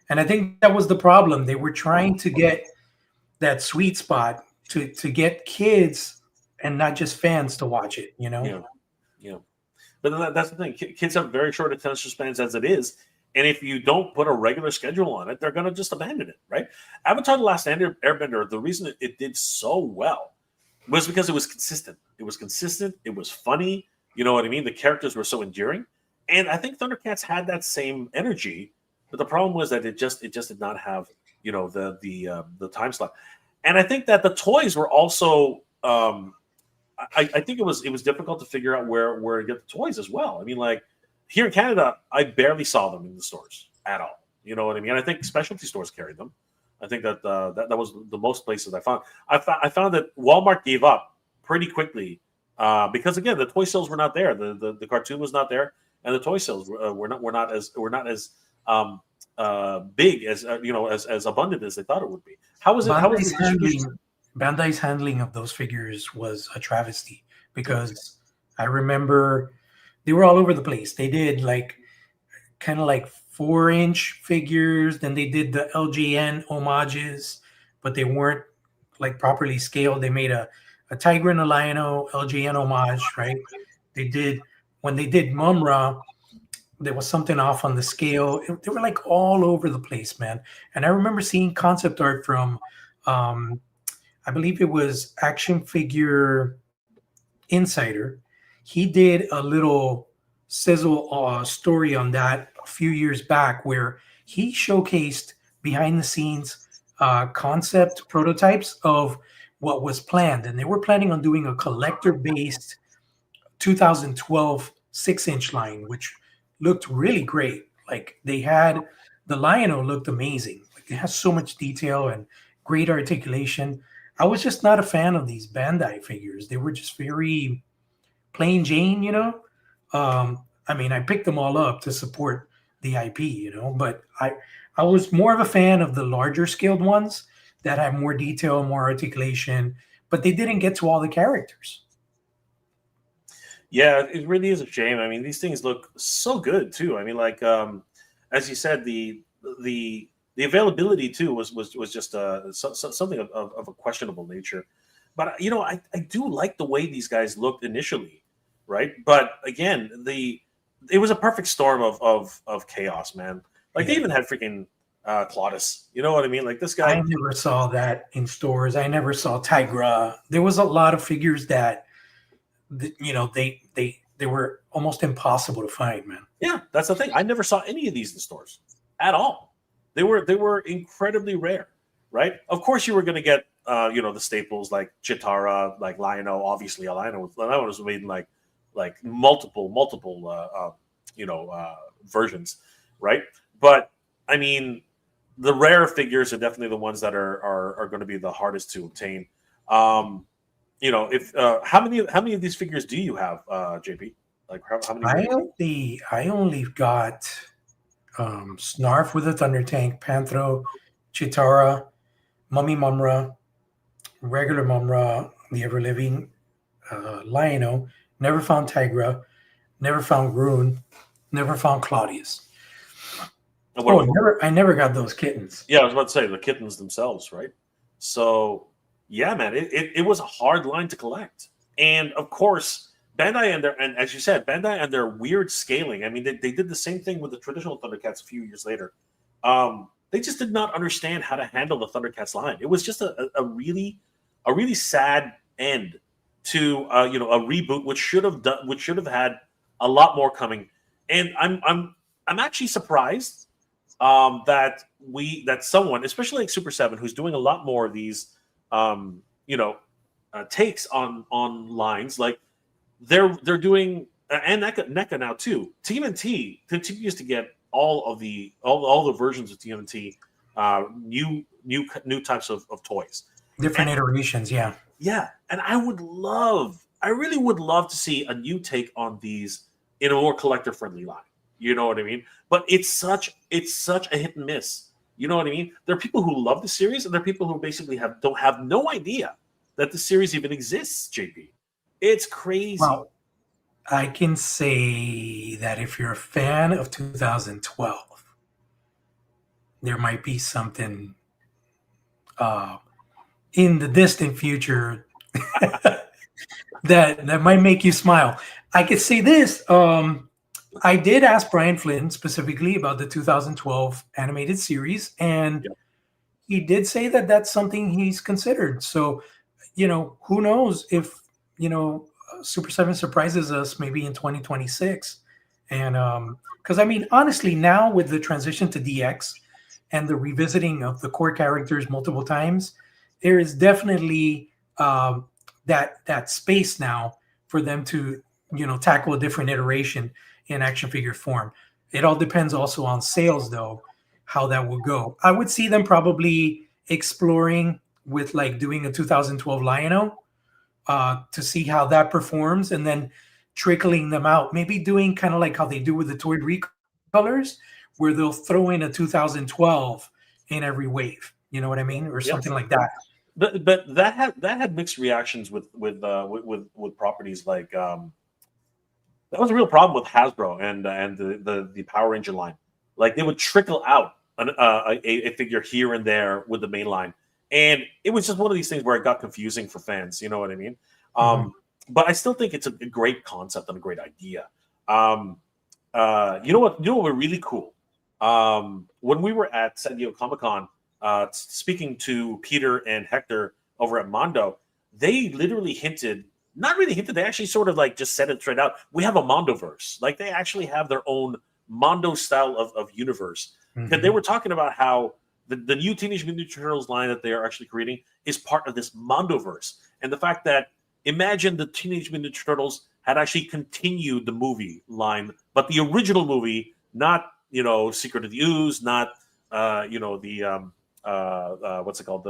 and I think that was the problem. They were trying to get that sweet spot to get kids and not just fans to watch it. Yeah, yeah. But that's the thing. Kids have very short attention spans as it is, and if you don't put a regular schedule on it, they're going to just abandon it, right? Avatar: The Last Airbender. The reason it did so well was because it was consistent. It was consistent. It was funny. You know what I mean? The characters were so endearing, and I think Thundercats had that same energy. But the problem was that it just did not have the time slot, and I think that the toys were also. I think it was difficult to figure out where to get the toys as well. I mean, like here in Canada, I barely saw them in the stores at all. You know what I mean? I think specialty stores carried them. I think that that was the most places I found. I found that Walmart gave up pretty quickly because again, the toy sales were not there. The cartoon was not there, and the toy sales were not as big as as abundant as they thought it would be. How was it? How was Bandai's the distribution? Bandai's handling of those figures was a travesty because I remember they were all over the place. They did like kind of like 4-inch figures, then they did the LJN homages, but they weren't like properly scaled. They made a tiger and a lion LJN homage, right? They did when they did Mumra, there was something off on the scale. They were like all over the place, man. And I remember seeing concept art from I believe it was Action Figure Insider. He did a little sizzle story on that a few years back where he showcased behind the scenes concept prototypes of what was planned. And they were planning on doing a collector based 2012 6-inch line, which looked really great. Like they had the Lion-O looked amazing. Like it has so much detail and great articulation. I was just not a fan of these Bandai figures. They were just very plain Jane. I mean, I picked them all up to support the IP, but I was more of a fan of the larger scaled ones that have more detail, more articulation, but they didn't get to all the characters. Yeah, it really is a shame. I mean, these things look so good too. I mean, like as you said, the availability too was just something of a questionable nature. But I do like the way these guys looked initially, right? But again, it was a perfect storm of chaos, man. Like they even had freaking Claudus. You know what I mean? Like this guy. I never saw that in stores. I never saw Tigra. There was a lot of figures that they were almost impossible to find, man. Yeah, that's the thing. I never saw any of these in stores at all. They were incredibly rare, right? Of course, you were going to get the staples like Chitara, like Lion-O. Obviously, a Lion-O was made in like multiple versions, right? But I mean, the rare figures are definitely the ones that are going to be the hardest to obtain. If how many of these figures do you have, JP? Like how many? I only got Snarf with a Thunder Tank, Panthro, Chitara, Mummy Mumra, regular Mumra, the Ever Living, Lion-O. Never found Tigra, never found Groon, never found Claudius. I never got those kittens. Yeah, I was about to say the kittens themselves, right? So yeah, man, it was a hard line to collect. And of course, Bandai and as you said, Bandai and their weird scaling. I mean, they did the same thing with the traditional Thundercats a few years later. They just did not understand how to handle the Thundercats line. It was just a really sad end to a reboot, which should have had a lot more coming. And I'm actually surprised that someone, especially like Super 7, who's doing a lot more of these takes on lines, like they're doing, and NECA now too. TMNT continues to get all the versions of TMNT, new types of toys, different iterations. Yeah, and I really would love to see a new take on these in a more collector friendly line. You know what I mean? But it's such a hit and miss. You know what I mean? There are people who love the series, and there are people who basically don't have no idea that the series even exists. JP, it's crazy. Well, I can say that if you're a fan of 2012, there might be something in the distant future that might make you smile. I could say this. I did ask Brian Flynn specifically about the 2012 animated series, and he did say that that's something he's considered. So, who knows if, Super 7 surprises us maybe in 2026. And because, I mean, honestly, now with the transition to DX and the revisiting of the core characters multiple times, there is definitely that space now for them to, tackle a different iteration in action figure form. It all depends also on sales, though, how that will go. I would see them probably exploring with like doing a 2012 Lion-O to see how that performs, and then trickling them out. Maybe doing kind of like how they do with the toy recolors, where they'll throw in a 2012 in every wave. You know what I mean, or something like that. But that had mixed reactions with properties like. That was a real problem with Hasbro and the Power Ranger line. Like they would trickle out a figure here and there with the main line, and it was just one of these things where it got confusing for fans. You know what I mean? But I still think it's a great concept and a great idea. You know what were really cool? When we were at San Diego Comic-Con, speaking to Peter and Hector over at Mondo, they literally hinted. Not really hinted. They actually sort of like just said it straight out. We have a Mondoverse. Like they actually have their own Mondo style of universe. Because they were talking about how the new Teenage Mutant Ninja Turtles line that they are actually creating is part of this Mondoverse. And the fact that imagine the Teenage Mutant Ninja Turtles had actually continued the movie line, but the original movie, not Secret of the Ooze, not what's it called,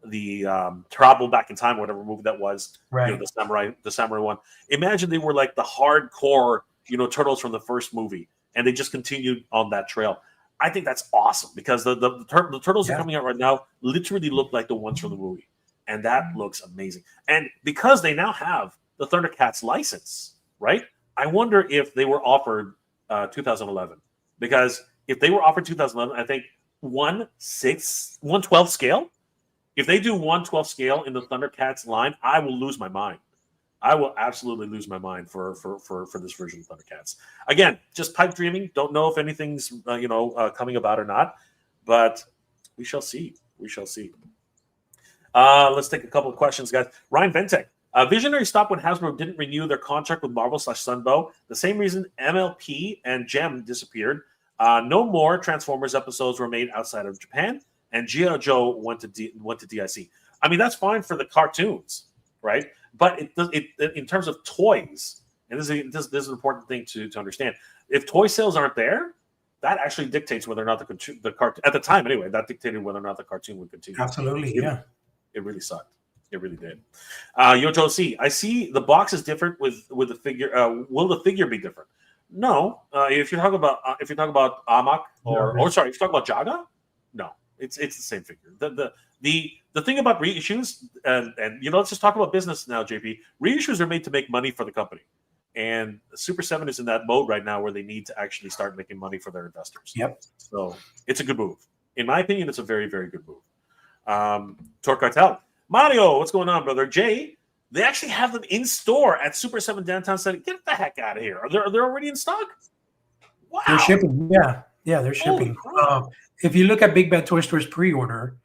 the Travel Back in Time, whatever movie that was, right? The samurai one. Imagine they were like the hardcore, turtles from the first movie, and they just continued on that trail. I think that's awesome because the turtles are coming out right now literally look like the ones from the movie, and that looks amazing. And because they now have the Thundercats license, right? I wonder if they were offered 2011, because if they were offered 2011, I think 1/12 scale. If they do 1/12 scale in the Thundercats line, I will lose my mind. I will absolutely lose my mind for this version of Thundercats. Again, just pipe dreaming. Don't know if anything's coming about or not, but we shall see. We shall see. Let's take a couple of questions, guys. Ryan Ventek. Visionary stopped when Hasbro didn't renew their contract with Marvel/Sunbow. The same reason MLP and Gem disappeared. No more Transformers episodes were made outside of Japan, and G.I. Joe went to DIC. I mean, that's fine for the cartoons, right? But in terms of toys, and this is an important thing to understand. If toy sales aren't there, that actually dictates whether or not the cartoon, at the time anyway, that dictated whether or not the cartoon would continue. Absolutely, yeah. It really sucked. It really did. Yojo C, I see the box is different with the figure. Will the figure be different? No. If you're talking about Amok or sorry, if you're talking about Jaga, no. It's the same figure. The thing about reissues, and let's just talk about business now, JP. Reissues are made to make money for the company, and Super 7 is in that mode right now where they need to actually start making money for their investors. Yep. So it's a good move. In my opinion, it's a very, very good move. Torque Cartel. Mario, what's going on, brother? Jay, They actually have them in store at Super 7 Downtown City. Get the heck out of here. They're already in stock? Wow. They're shipping. Yeah, they're shipping. If you look at Big Bad Toy Store's pre-order,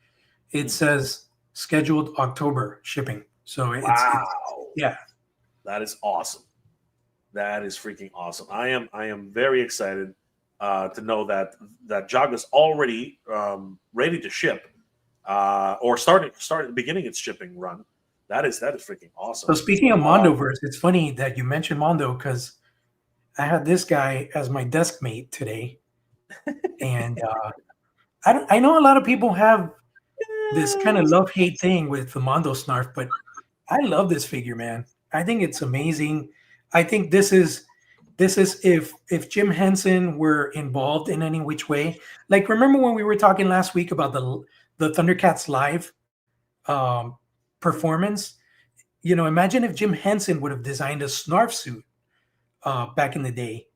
it says scheduled October shipping. So it's yeah. That is awesome. That is freaking awesome. I am very excited to know that Jaga's already ready to ship, or starting beginning its shipping run. That is freaking awesome. So speaking of Mondoverse, it's funny that you mentioned Mondo because I had this guy as my desk mate today, and I know a lot of people have this kind of love-hate thing with the Mondo Snarf, but I love this figure, man. I think it's amazing. I think this is if Jim Henson were involved in any which way. Like, remember when we were talking last week about the Thundercats live performance? Imagine if Jim Henson would have designed a Snarf suit back in the day.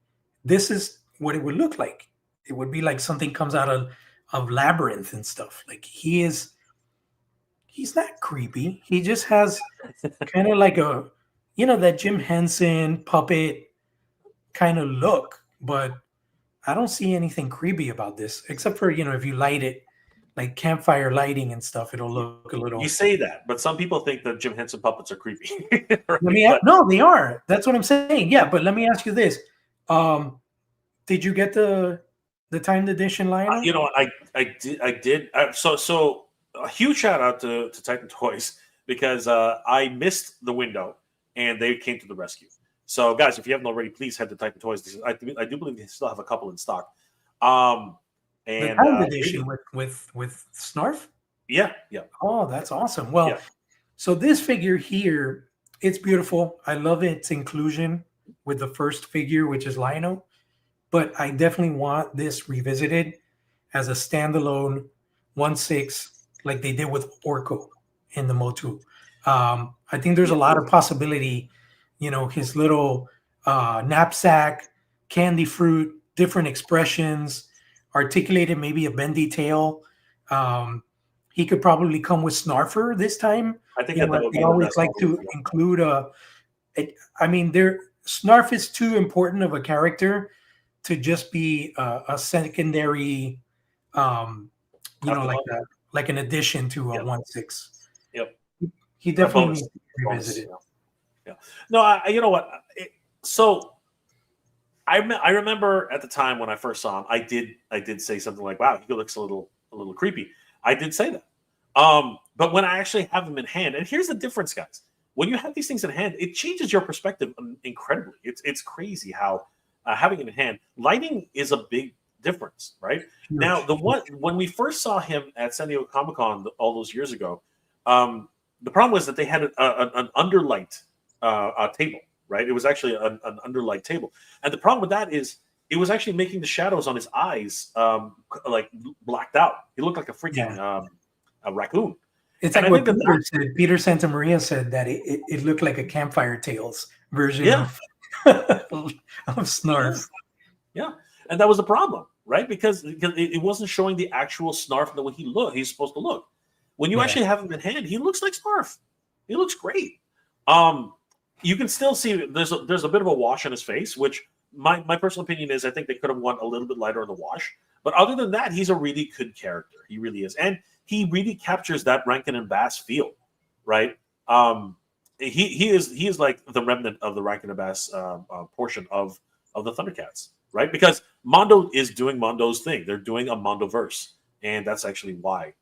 This is what it would look like. It would be like something comes out of Labyrinth and stuff. Like, he's not creepy. He just has kind of like that Jim Henson puppet kind of look, but I don't see anything creepy about this, except for, if you light it, like campfire lighting and stuff, it'll look a little... You say that, but some people think that Jim Henson puppets are creepy. Right? No, they are. That's what I'm saying. Yeah, but let me ask you this. Did you get the timed edition lineup? I did. So a huge shout out to Titan Toys, because I missed the window and they came to the rescue. So guys, if you haven't already, please head to Titan Toys. I do believe they still have a couple in stock. And the timed edition with Snarf? Yeah. Oh, that's awesome. Well, So this figure here, it's beautiful. I love its inclusion with the first figure, which is Lionel. But I definitely want this revisited as a standalone 1/6, like they did with Orko in the Motu. I think there's a lot of possibility. His little knapsack, candy fruit, different expressions, articulated maybe a bendy tail. He could probably come with Snarfer this time. I think they always like to include Snarf is too important of a character to just be a secondary, like an addition to a 1/6. Yep. He definitely needs to be revisited. Yeah. No, you know what? So I remember at the time when I first saw him, I did say something like, "Wow, he looks a little creepy." I did say that. But when I actually have them in hand, and here's the difference, guys. When you have these things in hand, it changes your perspective incredibly. It's crazy how having it in hand, lighting is a big difference, right? Huge. Now, when we first saw him at San Diego Comic-Con all those years ago, the problem was that they had an underlight table, right? It was actually an underlight table, and the problem with that is it was actually making the shadows on his eyes like blacked out. He looked like a freaking a raccoon. It's like what Peter Santamaria said, that it looked like a Campfire Tales version of Snarf. Yeah, and that was the problem, right? Because it wasn't showing the actual Snarf the way he's supposed to look. When you actually have him in hand, he looks like Snarf. He looks great. You can still see there's a bit of a wash on his face, which my personal opinion is I think they could have went a little bit lighter on the wash. But other than that, he's a really good character. He really is. And he really captures that Rankin and Bass feel, right? He is like the remnant of the Rankin and Bass portion of the Thundercats, right? Because Mondo is doing Mondo's thing. They're doing a Mondoverse. And that's actually why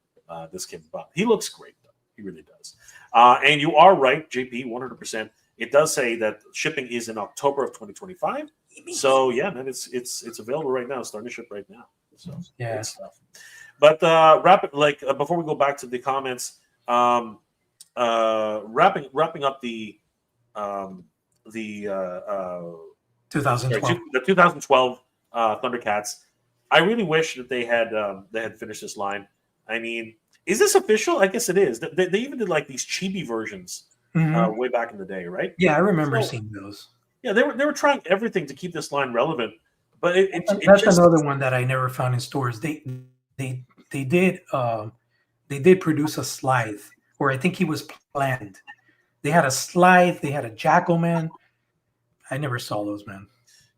this came about. He looks great, though. He really does. And you are right, JP, 100%. It does say that shipping is in October of 2025. So yeah, man, it's available right now. It's starting to ship right now. So good stuff. But before we go back to the comments, wrapping up the 2012 Thundercats. I really wish that they had finished this line. I mean, is this official? I guess it is. They even did like these chibi versions way back in the day, right? Yeah, I remember seeing those. Yeah, they were trying everything to keep this line relevant, but that's another one that I never found in stores. They did produce a Slithe, or I think he was planned, They had a Scythe. They had a Jackalman. I never saw those, man.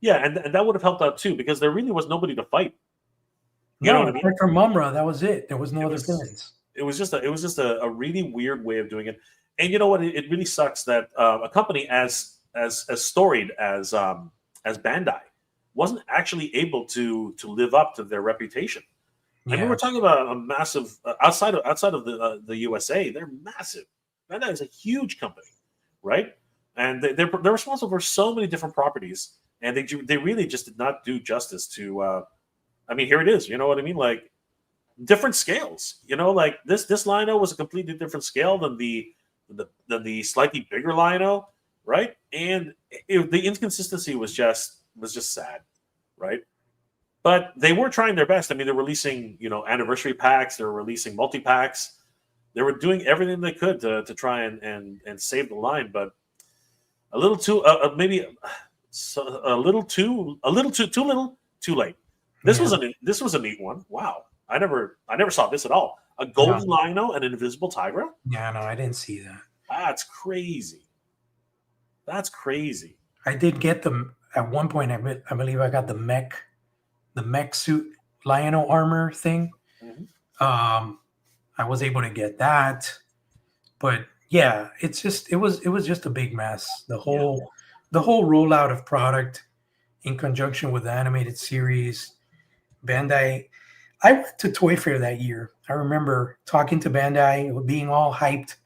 Yeah, and that would have helped out too because there really was nobody to fight. You know No, what I mean? apart from Mumra, that was it. There was no It other was villains. it was just a really weird way of doing it. And you know what? It really sucks that a company as storied as Bandai wasn't actually able to live up to their reputation. I mean, Yeah, we're talking about a massive outside of the USA. They're massive. Bandai is a huge company, right? And they're responsible for so many different properties, and they really just did not do justice to. I mean, here it is. You know what I mean? Like different scales. You know, like this Lino was a completely different scale than the slightly bigger Lino, right? And the inconsistency was just sad, right? But they were trying their best. I mean, they're releasing anniversary packs, they're releasing multi packs, they were doing everything they could to try and save the line, but a little too maybe too little too late. yeah. This was a neat one. Wow, I never saw this at all. A No, golden Lino and an invisible Tigra. yeah, no, I didn't see that. That's crazy. That's crazy. I did get them at one point. I believe I got the mech suit Lion-O armor thing. Mhm. I was able to get that, but yeah, it was just a big mess. Yeah. The whole rollout of product in conjunction with the animated series, Bandai. I went to Toy Fair that year. I remember talking to Bandai, being all hyped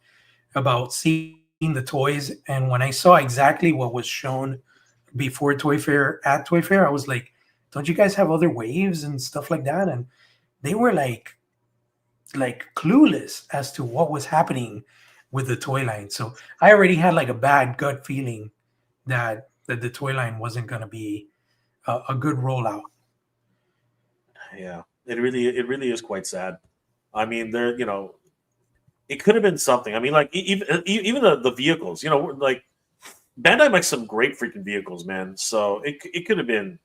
about seeing the toys, and when I saw exactly what was shown before Toy Fair at Toy Fair, I was like, "Don't you guys have other waves and stuff like that?" And they were like clueless as to what was happening with the toy line. So I already had like a bad gut feeling that the toy line wasn't going to be a good rollout. Yeah. It really is quite sad. I mean, it could have been something. I mean, like even the vehicles, like Bandai makes some great freaking vehicles, man. So it could have been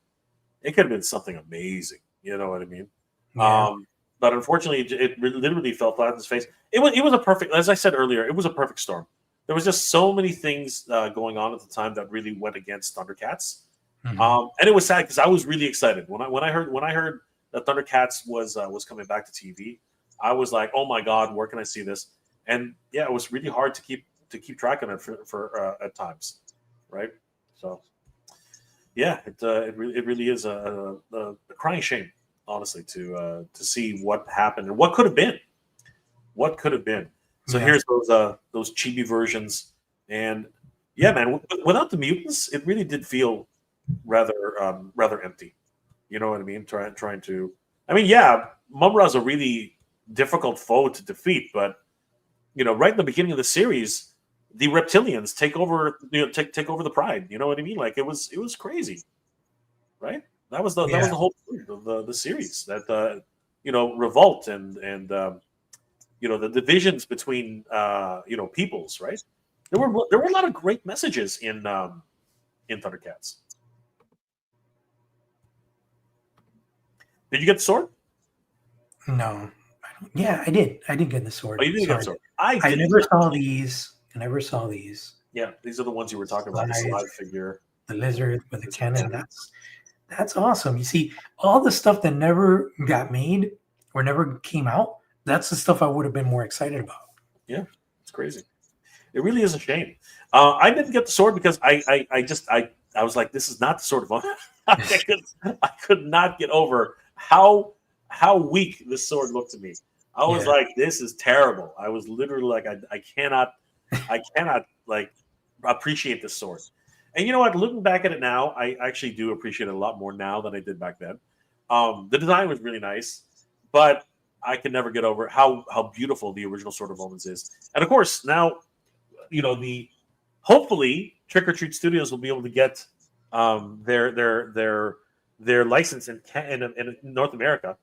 something amazing. You know what I mean? Yeah, Um, but unfortunately, it literally fell flat in his face. It was a perfect, as I said earlier, it was a perfect storm. There was just so many things going on at the time that really went against Thundercats, hmm, and it was sad because I was really excited when I heard that Thundercats was coming back to TV. I was like, oh my god, where can I see this? And yeah, it was really hard to keep track of it for at times, right? So yeah, it really is a crying shame, honestly, to see what happened and what could have been, what could have been. So yeah, here's those chibi versions, and yeah, man, without the mutants, it really did feel rather empty. You know what I mean? Trying to, I mean, yeah, Mumra's a really difficult foe to defeat, but right in the beginning of the series, the reptilians take over the Pride. You know what I mean? Like it was crazy, right? That was yeah, the whole point of the series. That revolt and the divisions between peoples, right? There were a lot of great messages in Thundercats. Did you get the sword? no, yeah, I did. I did get the Oh, sword. you didn't get the Sorry, sword. I I did never get. saw these. I never saw these. Yeah, these are the ones you were talking about. The Slides, slide figure. the lizard with the This one cannon. too. That's awesome. You see, all the stuff that never got made or never came out, that's the stuff I would have been more excited about. Yeah, it's crazy. It really is a shame. I didn't get the sword because I was like, this is not the sword of honor. I could not get over how weak this sword looked to me. I was Yeah, like, this is terrible. I was literally like, I cannot like appreciate this sword. And you know what? Looking back at it now, I actually do appreciate it a lot more now than I did back then. The design was really nice, but I can never get over how beautiful the original Sword of Omens is. And of course, now the hopefully Trick or Treat Studios will be able to get their license in North America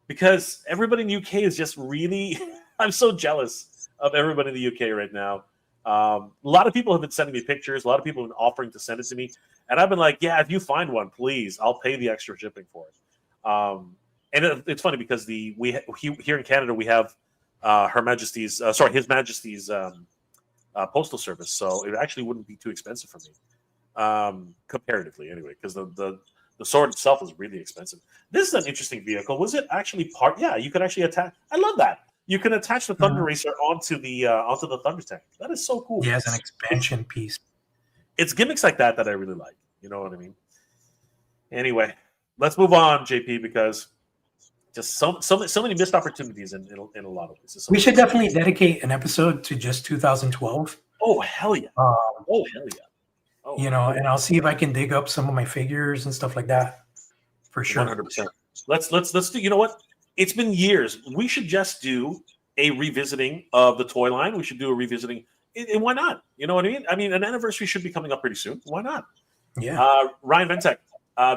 because everybody in the UK is just really. I'm so jealous of everybody in the UK right now. A lot of people have been sending me pictures. A lot of people have been offering to send it to me, and I've been like, "Yeah, if you find one, please, I'll pay the extra shipping for it." And it's funny because here in Canada we have His Majesty's postal service, so it actually wouldn't be too expensive for me, comparatively anyway, because the sword itself is really expensive. This is an interesting vehicle. Was it actually part? Yeah, you could actually attach. I love that. You can attach the Thunder Racer onto the Thunder Tank. That is so cool. Yeah, as an expansion piece. It's gimmicks like that I really like. You know what I mean? Anyway, let's move on, JP, because just so many missed opportunities in a lot of places. We should definitely dedicate an episode to just 2012. Oh hell yeah! Oh hell yeah! Oh, you know, and I'll see if I can dig up some of my figures and stuff like that. For sure. 100%. Let's do. You know what? It's been years. We should just do a revisiting of the toy line. We should do a revisiting. And why not? You know what I mean? I mean, an anniversary should be coming up pretty soon. Why not? Yeah. Ryan Ventek.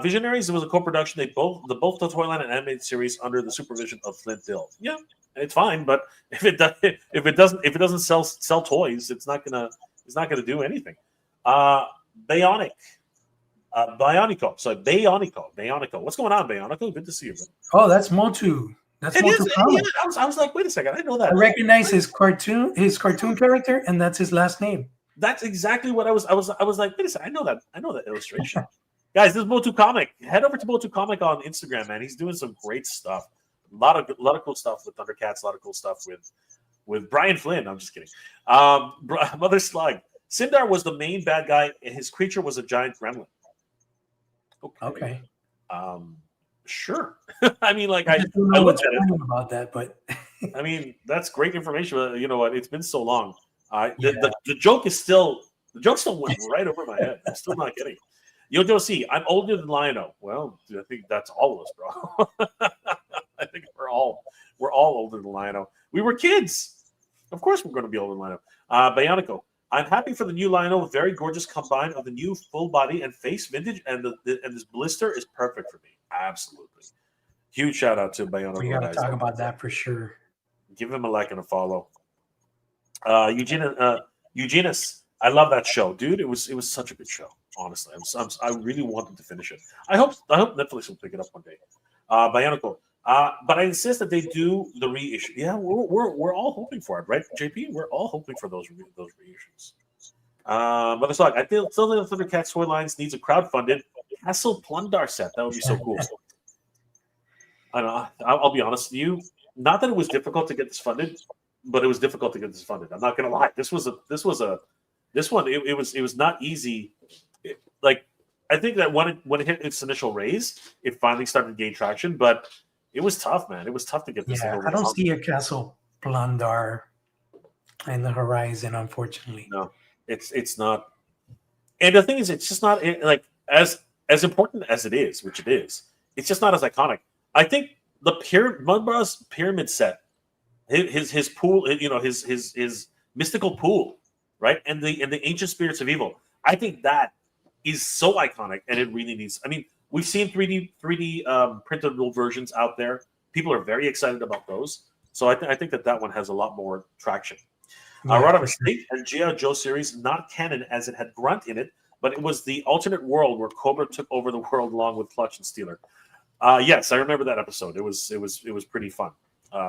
Visionaries. It was a co-production. They both the toy line and animated series under the supervision of Flint Dill. Yeah, it's fine. But if it doesn't sell toys, it's not gonna do anything. Bionico. Bionico. What's going on, Bionico? Good to see you, bro. Oh, that's Motu. That's Motu. Yeah, I was like, wait a second, I know that. I recognize his cartoon character, and that's his last name. That's exactly what I was like, wait a second, I know that illustration. Guys, this is Motu Comic. Head over to Motu Comic on Instagram, man. He's doing some great stuff. A lot of cool stuff with Thundercats. A lot of cool stuff with Brian Flynn. I'm just kidding. Mother Slug. Sindar was the main bad guy, and his creature was a giant gremlin. Okay. Sure. I mean, like I looked at it about that, but I mean, that's great information. But you know what? It's been so long. The joke's still went right over my head. I'm still not getting it. Yo, see, I'm older than Lionel. Well, I think that's all of us, bro. I think we're all older than Lionel. We were kids. Of course, we're going to be older than Lionel. Bionico. I'm happy for the new Lionel. Very gorgeous combine of the new full body and face vintage, and this blister is perfect for me. Absolutely. Huge shout out to Bionico. We got to talk about that for sure. Give him a like and a follow. Eugenius. I love that show, dude. It was such a good show. Honestly, I really wanted to finish it. I hope Netflix will pick it up one day. Bionico. But I insist that they do the reissue. Yeah, we're all hoping for it, right, JP? We're all hoping for those reissues. But it's like I still think the Thundercats toy lines needs a crowdfunded Castle Plundar set. That would be so cool. I know. I'll be honest with you. Not that it was difficult to get this funded, but it was difficult to get this funded. I'm not gonna lie. This one. It was not easy. I think that when it hit its initial raise, it finally started to gain traction, but it was tough, man. It was tough to get this. Yeah, I don't see a Castle Plundar in the horizon, unfortunately. No, it's not. And the thing is, it's just not like as important as it is, which it is. It's just not as iconic. I think the Mudbraw's pyramid set, his pool, you know, his mystical pool, right, and the ancient spirits of evil. I think that is so iconic, and it really needs. I mean, we've seen 3D printable versions out there. People are very excited about those. So I think that one has a lot more traction. Rod of Estate and G.I. Joe series, not canon as it had Grunt in it, but it was the alternate world where Cobra took over the world along with Clutch and Steeler. Yes, I remember that episode. It was pretty fun.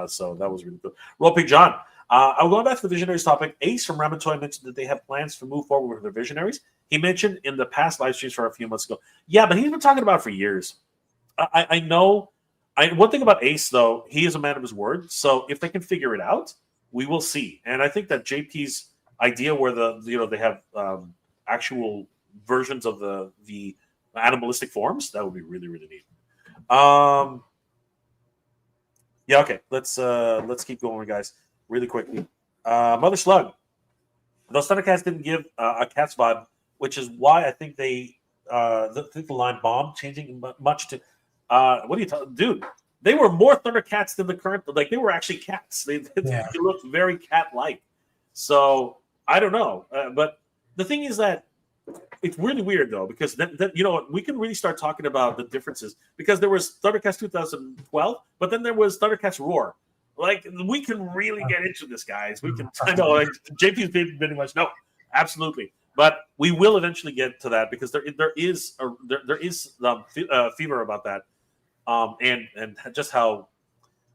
So that was really good. Ropey John. I'll go back to the Visionaries topic. Ace from Ramatoy mentioned that they have plans to move forward with their Visionaries. He mentioned in the past live streams for a few months ago. Yeah, but he's been talking about it for years. I know. One thing about Ace, though, he is a man of his word. So if they can figure it out, we will see. And I think that JP's idea where they have actual versions of the animalistic forms, that would be really, really neat. Yeah, okay. Let's keep going, guys. Really quickly. Mother Slug. Those Thundercats didn't give a Cats vibe, which is why I think the line bombed, changing much to what are you talking, dude? They were more Thundercats than the current. Like they were actually cats. They looked very cat-like. So I don't know, but the thing is that it's really weird though, because then you know we can really start talking about the differences because there was Thundercats 2012, but then there was Thundercats Roar. Like we can really get into this, guys. We can. I know, like JP's been pretty much no, absolutely. But we will eventually get to that because there is fever about that, and just how,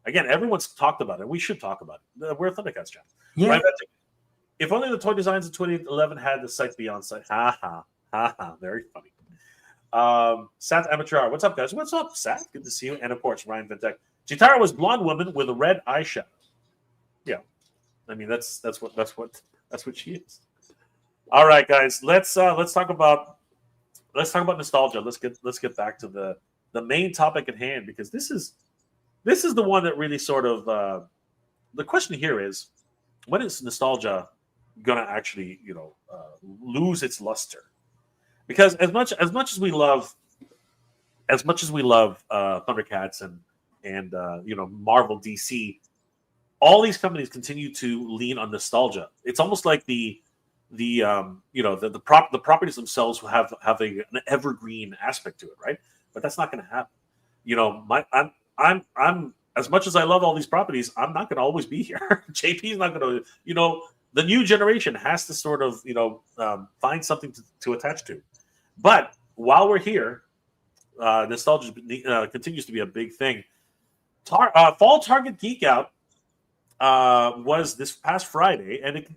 again, everyone's talked about it. We should talk about it. We're a Thundercats chat. Yeah. Right? If only the toy designs of 2011 had the sight beyond sight. Ha ha ha ha. Very funny. Seth Amateur, what's up, guys? What's up, Seth? Good to see you. And of course, Ryan Vintek. Chitara was blonde woman with a red eyeshadow. Yeah, I mean that's what she is. All right, guys. Let's talk about nostalgia. Let's get back to the main topic at hand, because this is the one that really sort of the question here is, when is nostalgia gonna actually lose its luster? Because as much as we love Thundercats and Marvel, DC, all these companies continue to lean on nostalgia. It's almost like the properties themselves have an evergreen aspect to it, right? But that's not going to happen. I'm as much as I love all these properties, I'm not going to always be here. JP's not going to, the new generation has to sort of, find something to attach to. But while we're here, nostalgia continues to be a big thing. Fall Target Geek Out was this past Friday, and it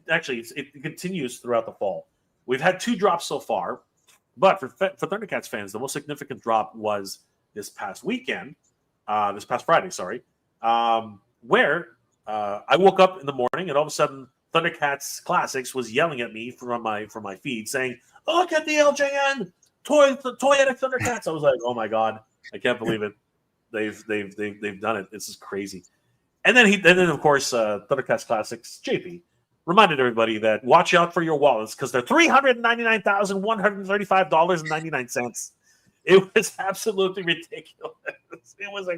continues throughout the fall. We've had 2 drops so far, but for Thundercats fans, the most significant drop was this past Friday, sorry, where I woke up in the morning and all of a sudden Thundercats Classics was yelling at me from my feed saying, "Oh, look at the LJN Toyetic Thundercats." I was like, "Oh my god, I can't believe it! They've done it. This is crazy." And then of course Thundercats Classics JP reminded everybody that watch out for your wallets, because they're $399,135.99. It was absolutely ridiculous. It was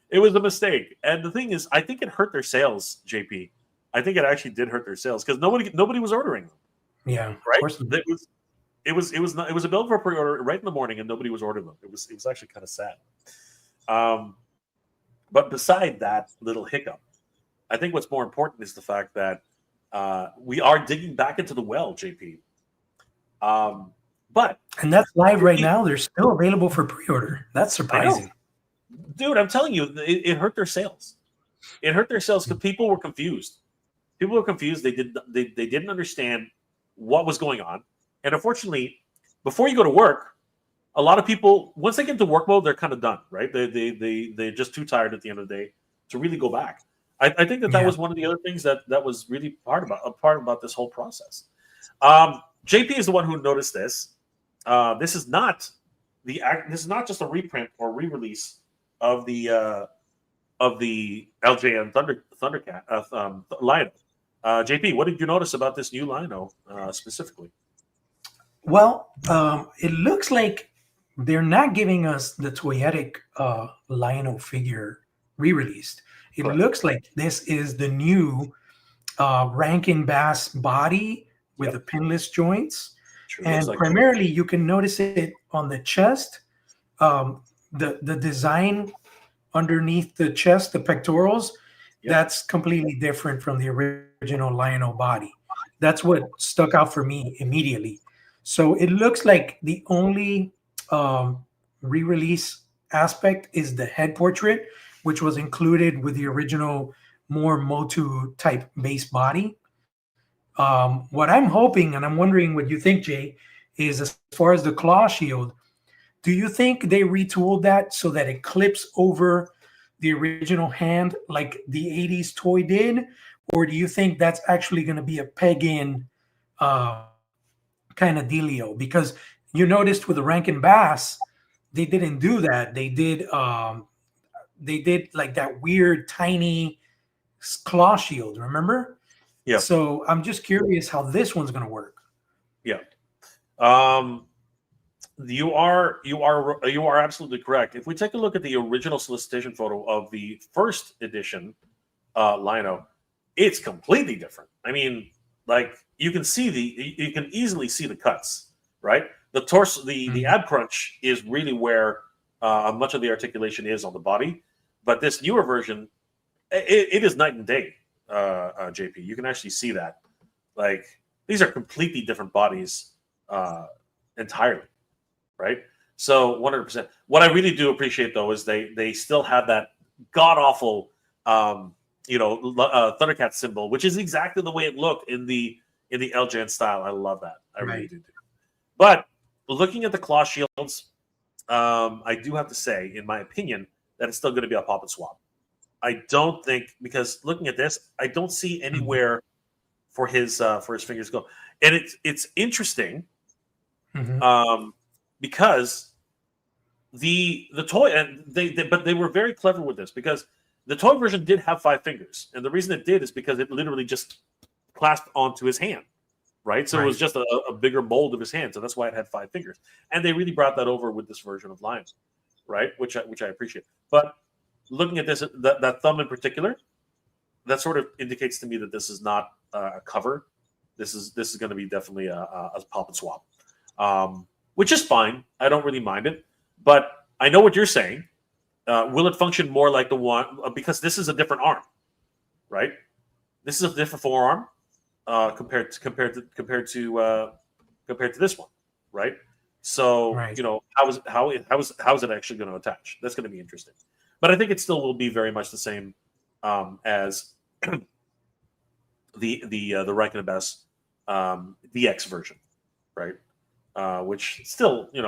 it was a mistake. And the thing is, I think it hurt their sales, JP. I think it actually did hurt their sales, because nobody was ordering them. Yeah, right. Of course. It was a bill for pre-order right in the morning, and nobody was ordering them. It was actually kind of sad. But beside that little hiccup, I think what's more important is the fact that we are digging back into the well, JP. And that's live right now. They're still available for pre-order. That's surprising. Dude, I'm telling you, it hurt their sales. It hurt their sales because people were confused. People were confused. They didn't understand what was going on. And unfortunately, before you go to work, a lot of people, once they get into work mode, they're kind of done, right? They're just too tired at the end of the day to really go back. I think that was one of the other things that was really part about this whole process. JP is the one who noticed this. This is not just a reprint or re-release of the LJN Thundercat Lino. JP, what did you notice about this new Lino specifically? Well, it looks like they're not giving us the toyetic Lino figure re-released. It Correct. looks like this is the new Rankin Bass body with the pinless joints. Sure, and primarily you can notice it on the chest. The design underneath the chest, the pectorals, that's completely different from the original Lino body. That's what stuck out for me immediately. So it looks like the only re-release aspect is the head portrait, which was included with the original more Motu type base body. What I'm hoping, and I'm wondering what you think, Jay, is as far as the claw shield, do you think they retooled that so that it clips over the original hand like the 80s toy did? Or do you think that's actually going to be a peg-in kind of dealio? Because you noticed with the Rankin Bass, they didn't do that. They did like that weird tiny claw shield, remember? Yeah. So I'm just curious how this one's going to work. Yeah. You are absolutely correct. If we take a look at the original solicitation photo of the first edition Lino, it's completely different. I mean, like you can easily see the cuts, right? The torso, the ab crunch is really where much of the articulation is on the body, but this newer version, it is night and day. JP, you can actually see that. Like these are completely different bodies entirely, right? So 100%. What I really do appreciate though is they still have that god awful Thundercat symbol, which is exactly the way it looked in the LJN style. I love that. I really do. But looking at the claw shields, I do have to say, in my opinion, that it's still going to be a pop and swap. I don't think, because looking at this, I don't see anywhere for his fingers go, and it's interesting because the toy, and they were very clever with this, because the toy version did have 5 fingers, and the reason it did is because it literally just clasped onto his hand, right? So it was just a bigger mold of his hand, so that's why it had 5 fingers, and they really brought that over with this version of Lion, right? Which I appreciate. But looking at this, that thumb in particular, that sort of indicates to me that this is not a cover. This is going to be definitely a pop and swap, which is fine. I don't really mind it, but I know what you're saying. Will it function more like the one, because this is a different arm, right? This is a different forearm compared to this one, right? So how is it actually going to attach? That's going to be interesting. But I think it still will be very much the same as the Reichen Best DX version, right? Which still, it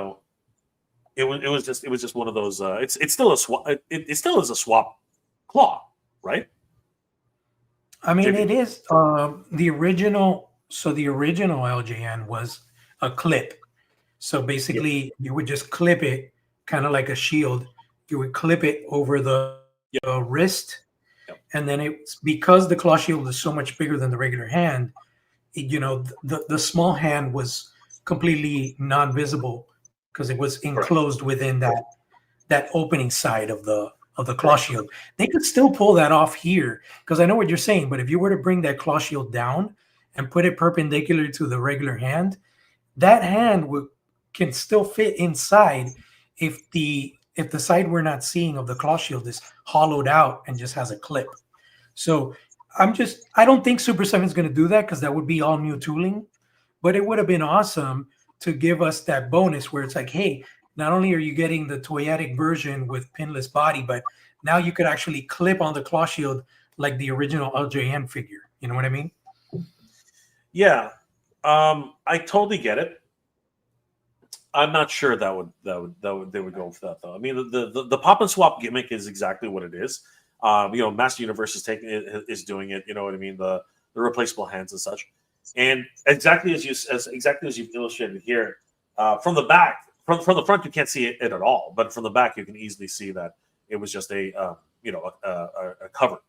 was just one of those. It's still a swap. It still is a swap claw, right? I mean, it is the original. So the original LJN was a clip. So basically, you would just clip it, kind of like a shield. You would clip it over the wrist, and then it's because the claw shield is so much bigger than the regular hand. The small hand was completely non-visible because it was enclosed within that opening side of the claw shield. They could still pull that off here, because I know what you're saying. But if you were to bring that claw shield down and put it perpendicular to the regular hand, that hand can still fit inside if the side we're not seeing of the claw shield is hollowed out and just has a clip. So I don't think Super 7 is going to do that, because that would be all new tooling. But it would have been awesome to give us that bonus where it's like, hey, not only are you getting the toyetic version with pinless body, but now you could actually clip on the claw shield like the original LJN figure. You know what I mean? Yeah, I totally get it. I'm not sure they would go for that, though. I mean, the pop and swap gimmick is exactly what it is. Master Universe is doing it. You know what I mean? The replaceable hands and such, and exactly as you've illustrated here, from the back, from the front you can't see it at all, but from the back you can easily see that it was just a cover,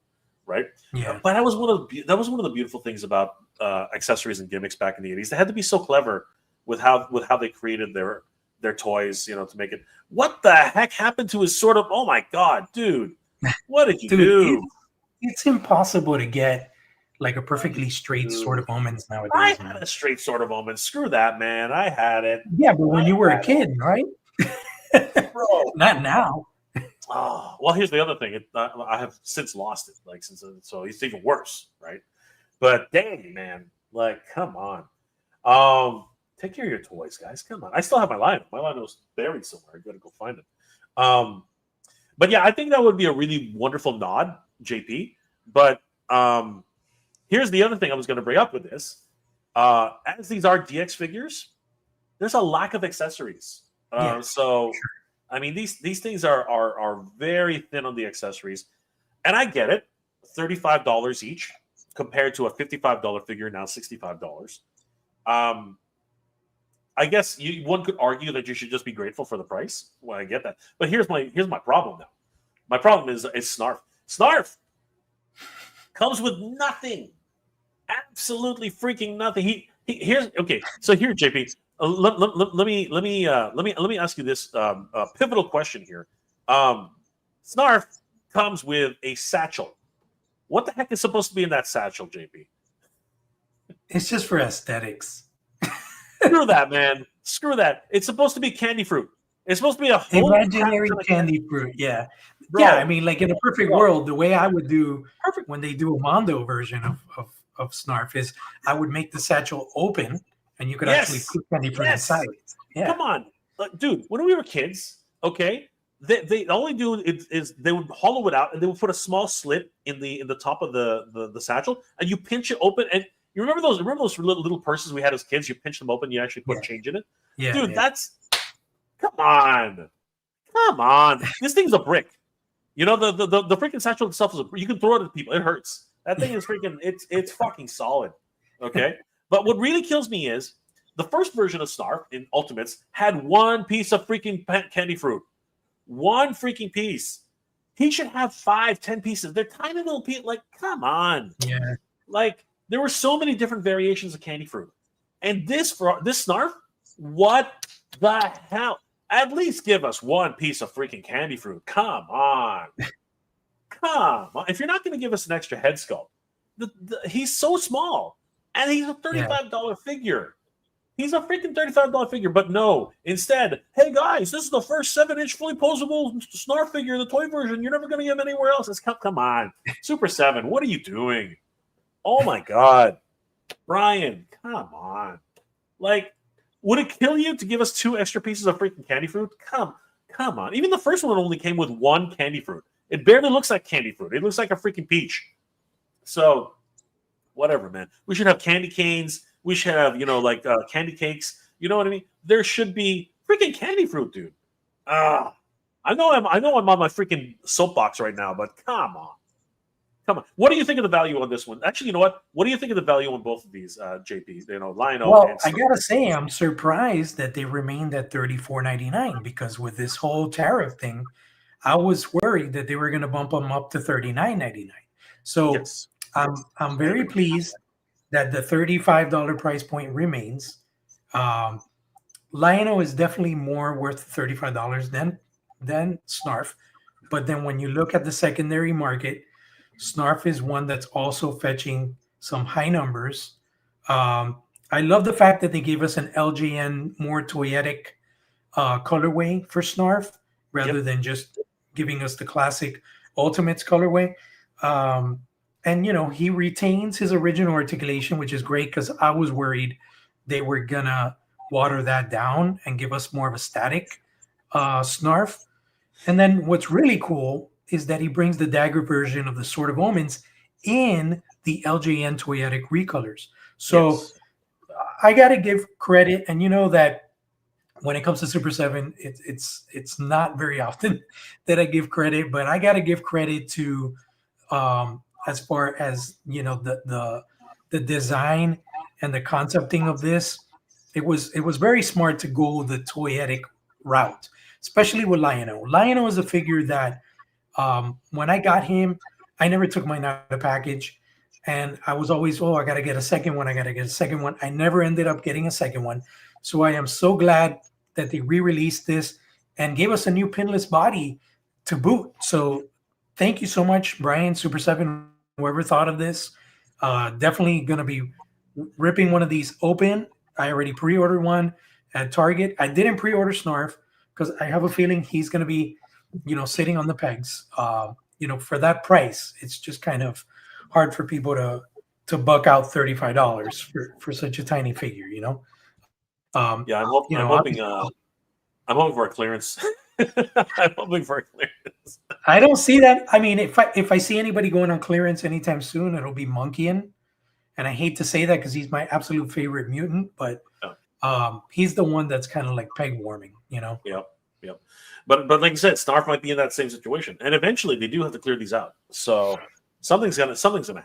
right? Yeah. But that was one of the beautiful things about accessories and gimmicks back in the 80s. They had to be so clever with how they created their toys, to make it. What the heck happened to his sort of? Oh my god, dude! What did you do? It's impossible to get like a perfectly straight sword of omens nowadays. I had a straight sword of omens. Screw that, man. I had it. Yeah, but when you were a kid, right? Bro, not now. Oh, well, here's the other thing. I have since lost it. So it's even worse, right? But dang, man, come on. Take care of your toys, guys. Come on. I still have my line. My line was buried somewhere. I got to go find it. But yeah, I think that would be a really wonderful nod, JP. But here's the other thing I was going to bring up with this. As these are DX figures, there's a lack of accessories. So, I mean, these things are very thin on the accessories. And I get it. $35 each compared to a $55 figure, now $65. I guess one could argue that you should just be grateful for the price. Well, I get that, but here's my problem now. My problem is Snarf. Snarf comes with nothing, absolutely freaking nothing. Here's okay. So here, JP, let me ask you this pivotal question here. Snarf comes with a satchel. What the heck is supposed to be in that satchel, JP? It's just for aesthetics. Screw that, man. Screw that. It's supposed to be candy fruit. It's supposed to be a whole imaginary candy fruit. Yeah. Bro, yeah, I mean, like in a perfect world, the way I would do when they do a Mondo version of Snarf is I would make the satchel open and you could actually put candy fruit inside. Yeah. Come on. Dude, when we were kids, okay, They only do is they would hollow it out and they would put a small slit in the top of the satchel, and you pinch it open. And you remember those little purses we had as kids? You pinch them open, you actually put change in it. Yeah, Dude, yeah. that's come on. This thing's a brick. You know the freaking satchel itself is you can throw it at people. It hurts. That thing is freaking. It's fucking solid. Okay, but what really kills me is the first version of Snarf in Ultimates had one piece of freaking candy fruit. One freaking piece. He should have 5, 10 pieces. They're tiny little pieces. Like, come on. Yeah. Like, there were so many different variations of candy fruit. And this Snarf, what the hell? At least give us one piece of freaking candy fruit. Come on. Come on. If you're not going to give us an extra head sculpt, he's so small. And he's a $35 figure. He's a freaking $35 figure, but no. Instead, hey guys, this is the first 7-inch fully posable Snarf figure, the toy version. You're never going to get him anywhere else. Come on, Super 7. What are you doing? Oh my God, Brian, come on. Like, would it kill you to give us 2 extra pieces of freaking candy fruit? Come on. Even the first one only came with 1 candy fruit. It barely looks like candy fruit. It looks like a freaking peach. So, whatever, man. We should have candy canes. We should have, candy cakes. You know what I mean? There should be freaking candy fruit, dude. I know I'm on my freaking soapbox right now, but come on. What do you think of the value on this one? Actually, you know what? What do you think of the value on both of these, JP? Lionel. Well, I gotta say, I'm surprised that they remained at $34.99 because with this whole tariff thing, I was worried that they were going to bump them up to $39.99. So yes. I'm very pleased that the $35 price point remains. Lionel is definitely more worth $35 than Snarf. But then when you look at the secondary market, Snarf is one that's also fetching some high numbers. I love the fact that they gave us an LJN more toyetic colorway for Snarf rather than just giving us the classic Ultimates colorway. And, he retains his original articulation, which is great because I was worried they were going to water that down and give us more of a static Snarf. And then what's really cool is that he brings the dagger version of the Sword of Omens in the LJN toyetic recolors. So I got to give credit. And you know that when it comes to Super 7, it's not very often that I give credit, but I got to give credit to as far as the design and the concepting of this. It was very smart to go the toyetic route, especially with Lionel. Lionel is a figure that when I got him, I never took mine out of the package, and I was always, I got to get a second one. I never ended up getting a second one. So I am so glad that they re-released this and gave us a new pinless body to boot. So thank you so much, Brian, Super 7, whoever thought of this. Definitely going to be ripping one of these open. I already pre-ordered one at Target. I didn't pre-order Snarf because I have a feeling he's going to be, sitting on the pegs. For that price, it's just kind of hard for people to buck out $35 for such a tiny figure, I'm hoping for a clearance. I'm hoping for a clearance. I don't see that. I mean, if I see anybody going on clearance anytime soon, it'll be Monkeyan. And I hate to say that because he's my absolute favorite mutant, but he's the one that's kind of like peg warming, Yep. But like I said, Snarf might be in that same situation, and eventually they do have to clear these out. So something's gonna happen.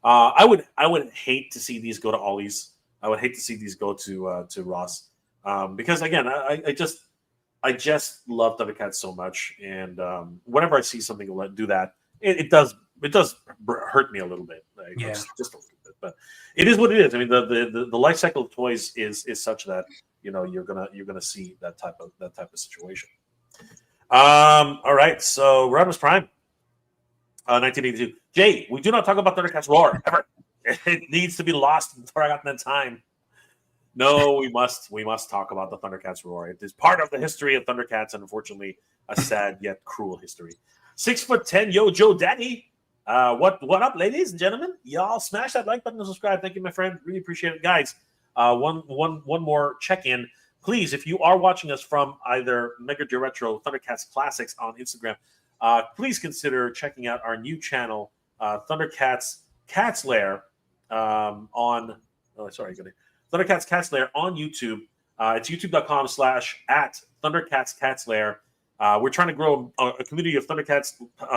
I would hate to see these go to Ollie's. I would hate to see these go to Ross because again, I just love Thundercats so much, and whenever I see something do that, it does hurt me a little bit, just a little bit. But it is what it is. I mean, the life cycle of toys is such that you're gonna see that type of situation. All right, so Rodimus Prime, 1982. Jay, we do not talk about Thundercats Roar ever. It needs to be lost in forgotten time. No, we must talk about the Thundercats Roar. It is part of the history of Thundercats, and unfortunately, a sad yet cruel history. 6'10", Yo Joe Daddy. What up, ladies and gentlemen? Y'all smash that like button and subscribe. Thank you, my friend. Really appreciate it, guys. One more check-in. please, if you are watching us from either Mega J Retro, Thundercats Classics on Instagram, please consider checking out our new channel, Thundercats Cats Lair, on. Oh, sorry, Thundercats Cats Lair on YouTube. It's youtube.com/@Thundercats Cats Lair. We're trying to grow a community of Thundercats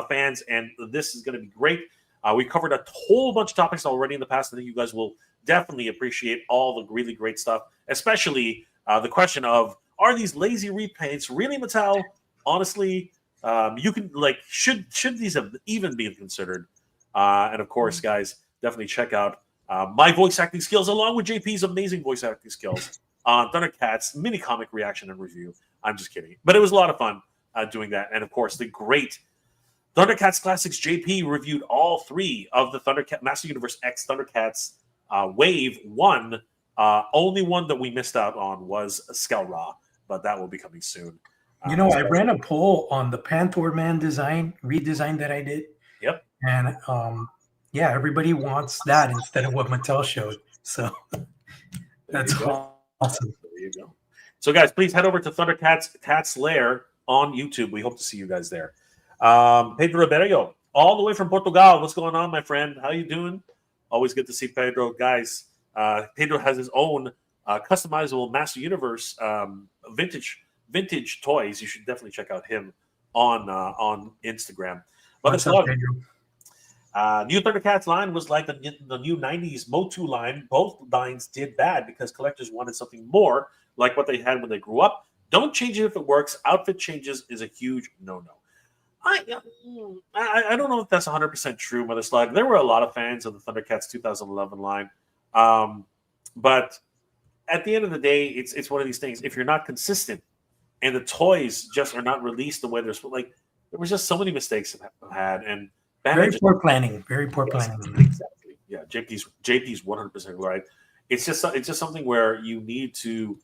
fans, and this is going to be great. We covered a whole bunch of topics already in the past. I think you guys will definitely appreciate all the really great stuff, especially the question of, are these lazy repaints really Mattel? Honestly, you can should these have even been considered? And of course, guys, definitely check out my voice acting skills along with JP's amazing voice acting skills on Thundercats mini comic reaction and review. I'm just kidding, but it was a lot of fun doing that. And of course, the great Thundercats Classics JP reviewed all 3 of the Thundercat Master Universe X Thundercats Wave 1. Only one that we missed out on was Skelra, but that will be coming soon. I ran a poll on the Panther Man redesign that I did. Yep. And everybody wants that instead of what Mattel showed. So that's awesome. There you go. So, guys, please head over to Thundercats Cats Lair on YouTube. We hope to see you guys there. Pedro Ribeiro, all the way from Portugal. What's going on, my friend? How you doing? Always good to see Pedro. Guys, Pedro has his own customizable Master Universe vintage toys. You should definitely check out him on Instagram. But it's love. New Thundercats line was like the new 90s Motu line. Both lines did bad because collectors wanted something more like what they had when they grew up. Don't change it if it works. Outfit changes is a huge no-no. I don't know if that's 100% true, Mother Slug. There were a lot of fans of the Thundercats 2011 line. But at the end of the day, it's one of these things. If you're not consistent and the toys just are not released the way they're supposed, there was just so many mistakes I've had. And very poor planning. Very poor planning. Exactly. Yeah, JP's 100% right. It's just something where you need to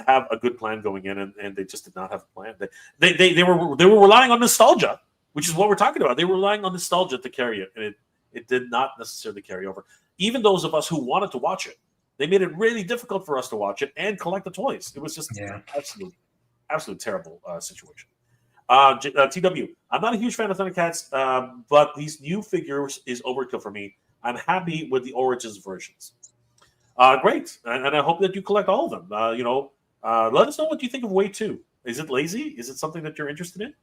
have a good plan going in, and they just did not have a plan. They were relying on nostalgia, which is what we're talking about. They were relying on nostalgia to carry it, and it did not necessarily carry over. Even those of us who wanted to watch it, they made it really difficult for us to watch it and collect the toys. It was just absolute terrible situation. TW, I'm not a huge fan of Thundercats, but these new figures is overkill for me. I'm happy with the Origins versions. Great, and I hope that you collect all of them. Let us know what you think of Wave 2. Is it lazy? Is it something that you're interested in?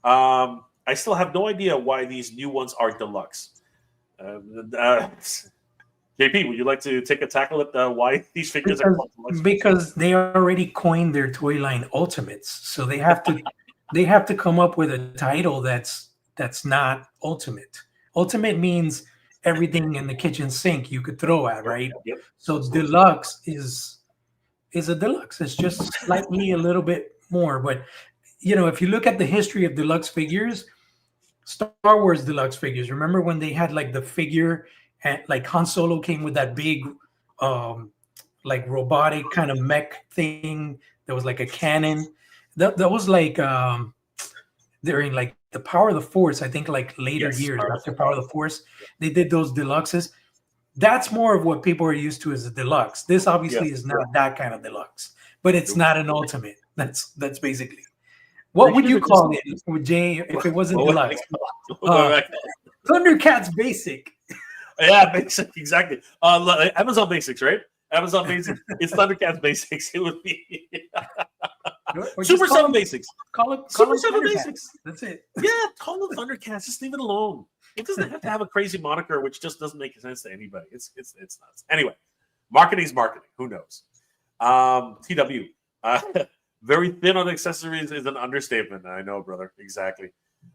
I still have no idea why these new ones are deluxe. JP, would you like to take a tackle at why these figures are deluxe? Because they already coined their toy line Ultimates, so they have to come up with a title that's not Ultimate. Ultimate means everything in the kitchen sink you could throw at, right? Yep. So deluxe is a deluxe. It's just slightly a little bit more. But if you look at the history of deluxe figures, Star Wars deluxe figures, remember when they had the figure and Han Solo came with that big robotic kind of mech thing that was like a cannon. That was during the Power of the Force, I think later years after Power of the Force, they did those deluxes. That's more of what people are used to as a deluxe. This obviously is not that kind of deluxe, but it's not an ultimate. That's basically. What would you call it, Jay, if it wasn't deluxe? Thundercats Basic. Yeah, basic, exactly. Amazon Basics, right? Amazon Basics. It's Thundercats Basics. It would be Super 7 Basics. Call it Super 7 Basics. That's it. Yeah, call it Thundercats. Just leave it alone. It doesn't have to have a crazy moniker, which just doesn't make sense to anybody. It's nuts. Anyway, marketing's marketing. Who knows? TW. Very thin on accessories is an understatement. I know, brother. Exactly.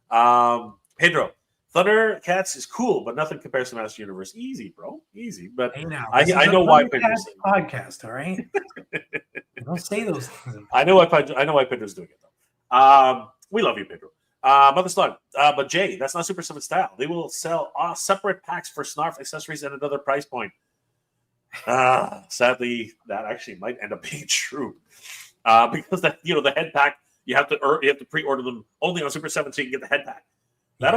Pedro. Thundercats is cool, but nothing compares to Master Universe. Easy, bro. Easy. But hey, now, I know why Pedro's podcast, all right? Don't say those things. I know why Pedro's doing it, though. We love you, Pedro. Mother Slug. But Jay, that's not Super 7 style. They will sell separate packs for Snarf accessories at another price point. Sadly, that actually might end up being true. Because the head pack, you have to pre-order them only on Super 7 so you can get the head pack. That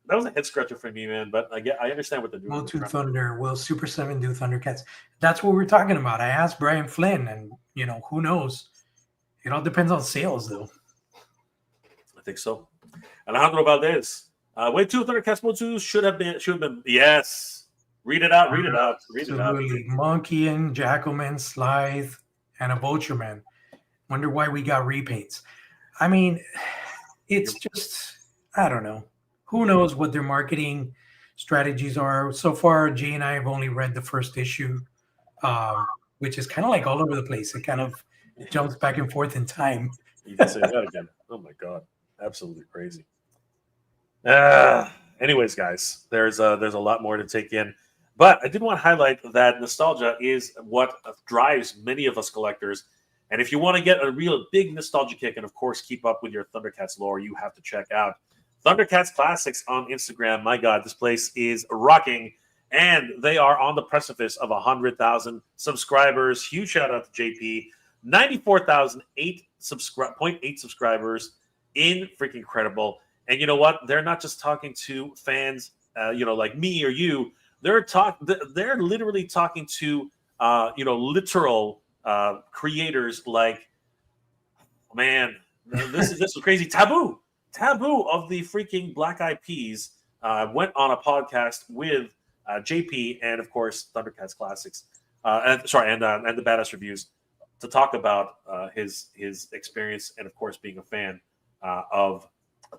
that was a head scratcher for me, man. But I understand what they're doing. Will 2 Thunder, will Super 7 do Thundercats? That's what we're talking about. I asked Brian Flynn, and who knows? It all depends on sales, though. I think so. Alejandro Valdez. Wait, 2 Thundercats Mode 2 should have been. Yes. Read it out. Read it out. Read it out. Monkey and Jackalman, Slythe, and a Vultureman. Wonder why we got repaints. I mean, it's just, I don't know. Who knows what their marketing strategies are? So far, Jay and I have only read the first issue, which is kind of like all over the place. It kind of jumps back and forth in time. You can say that again. Oh my god, absolutely crazy. Anyways, guys, there's a lot more to take in, but I did want to highlight that nostalgia is what drives many of us collectors. And if you want to get a real big nostalgia kick, and of course keep up with your Thundercats lore, you have to check out Thundercats Classics on Instagram. My God, this place is rocking, and they are on the precipice of 100,000 subscribers. Huge shout out to JP. 94,008 subscribers. Freaking incredible. And you know what? They're not just talking to fans, like me or you. They're literally talking to, literal creators like, man, this is crazy. Taboo of the freaking Black Eyed Peas went on a podcast with JP and of course Thundercats Classics, and the Badass Reviews to talk about his experience and of course being a fan of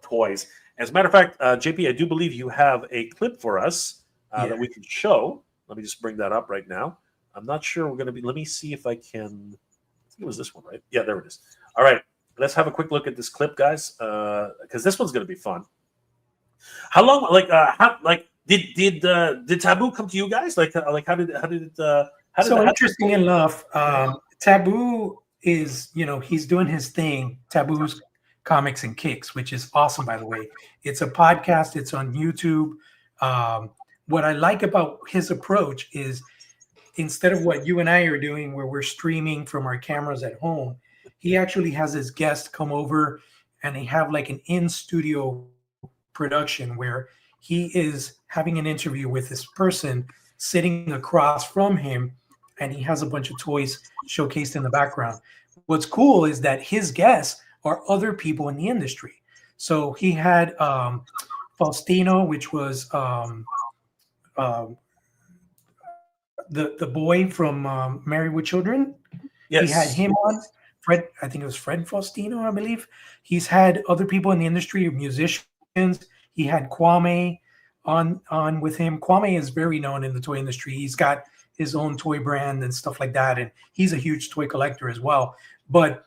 toys. As a matter of fact, JP, I do believe you have a clip for us that we can show. Let me just bring that up right now. I'm not sure we're going to be. Let me see if I can. I think it was this one, right? Yeah, there it is. All right, let's have a quick look at this clip, guys, because this one's going to be fun. How long? Did Taboo come to you guys? How did it? Interesting enough, Taboo is he's doing his thing. Taboo's Comics and Kicks, which is awesome, by the way. It's a podcast. It's on YouTube. What I like about his approach is, instead of what you and I are doing, where we're streaming from our cameras at home, he actually has his guests come over and they have like an in-studio production where he is having an interview with this person sitting across from him, and he has a bunch of toys showcased in the background. What's cool is that his guests are other people in the industry. So he had Faustino, which was the boy from Married with Children. Yes. He had him on. Fred, I think it was Fred Faustino, I believe. He's had other people in the industry, musicians. He had Kwame on with him. Kwame is very known in the toy industry. He's got his own toy brand and stuff like that, and he's a huge toy collector as well. But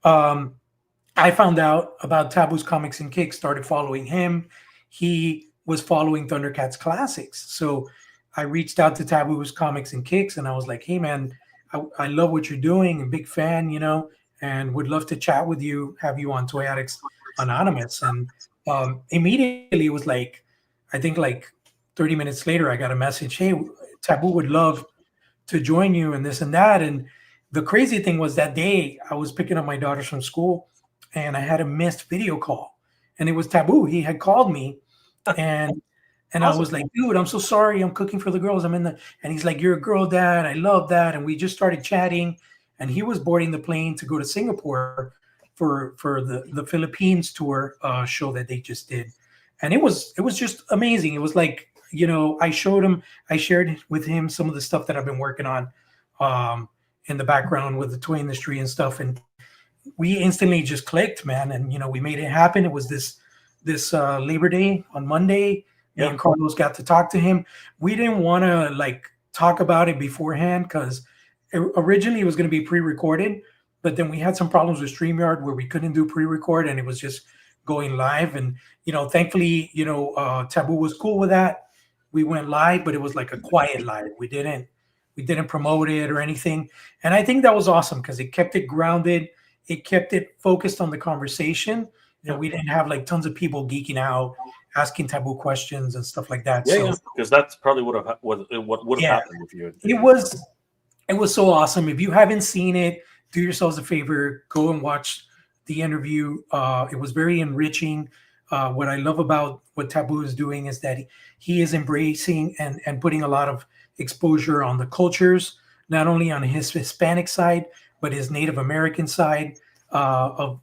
I found out about Taboo's Comics and Kicks, started following him. He was following Thundercats Classics. So I reached out to Taboo's Comics and Kicks, and I was like, hey, man, I love what you're doing. I'm a big fan, and would love to chat with you, have you on Toy Addicts Anonymous. And immediately it was like, I think like 30 minutes later, I got a message, hey, Taboo would love to join you and this and that. And the crazy thing was, that day I was picking up my daughters from school, and I had a missed video call, and it was Taboo. He had called me, and awesome. I was like, dude, I'm so sorry. I'm cooking for the girls. And he's like, you're a girl, dad. I love that. And we just started chatting, and he was boarding the plane to go to Singapore for the Philippines tour show that they just did. And it was just amazing. It was like, I shared with him some of the stuff that I've been working on in the background with the toy industry and stuff. And we instantly just clicked, man. And, we made it happen. It was this Labor Day on Monday. Me and Carlos got to talk to him. We didn't want to talk about it beforehand, because originally it was going to be pre-recorded, but then we had some problems with StreamYard where we couldn't do pre-record, and it was just going live. And, thankfully, Taboo was cool with that. We went live, but it was like a quiet live. We didn't promote it or anything. And I think that was awesome, because it kept it grounded. It kept it focused on the conversation. And we didn't have tons of people geeking out, asking Taboo questions and stuff like that. Yeah, because that's probably what would have happened with you. It was so awesome. If you haven't seen it, do yourselves a favor, go and watch the interview. It was very enriching. What I love about what Taboo is doing is that he is embracing and putting a lot of exposure on the cultures, not only on his Hispanic side, but his Native American side of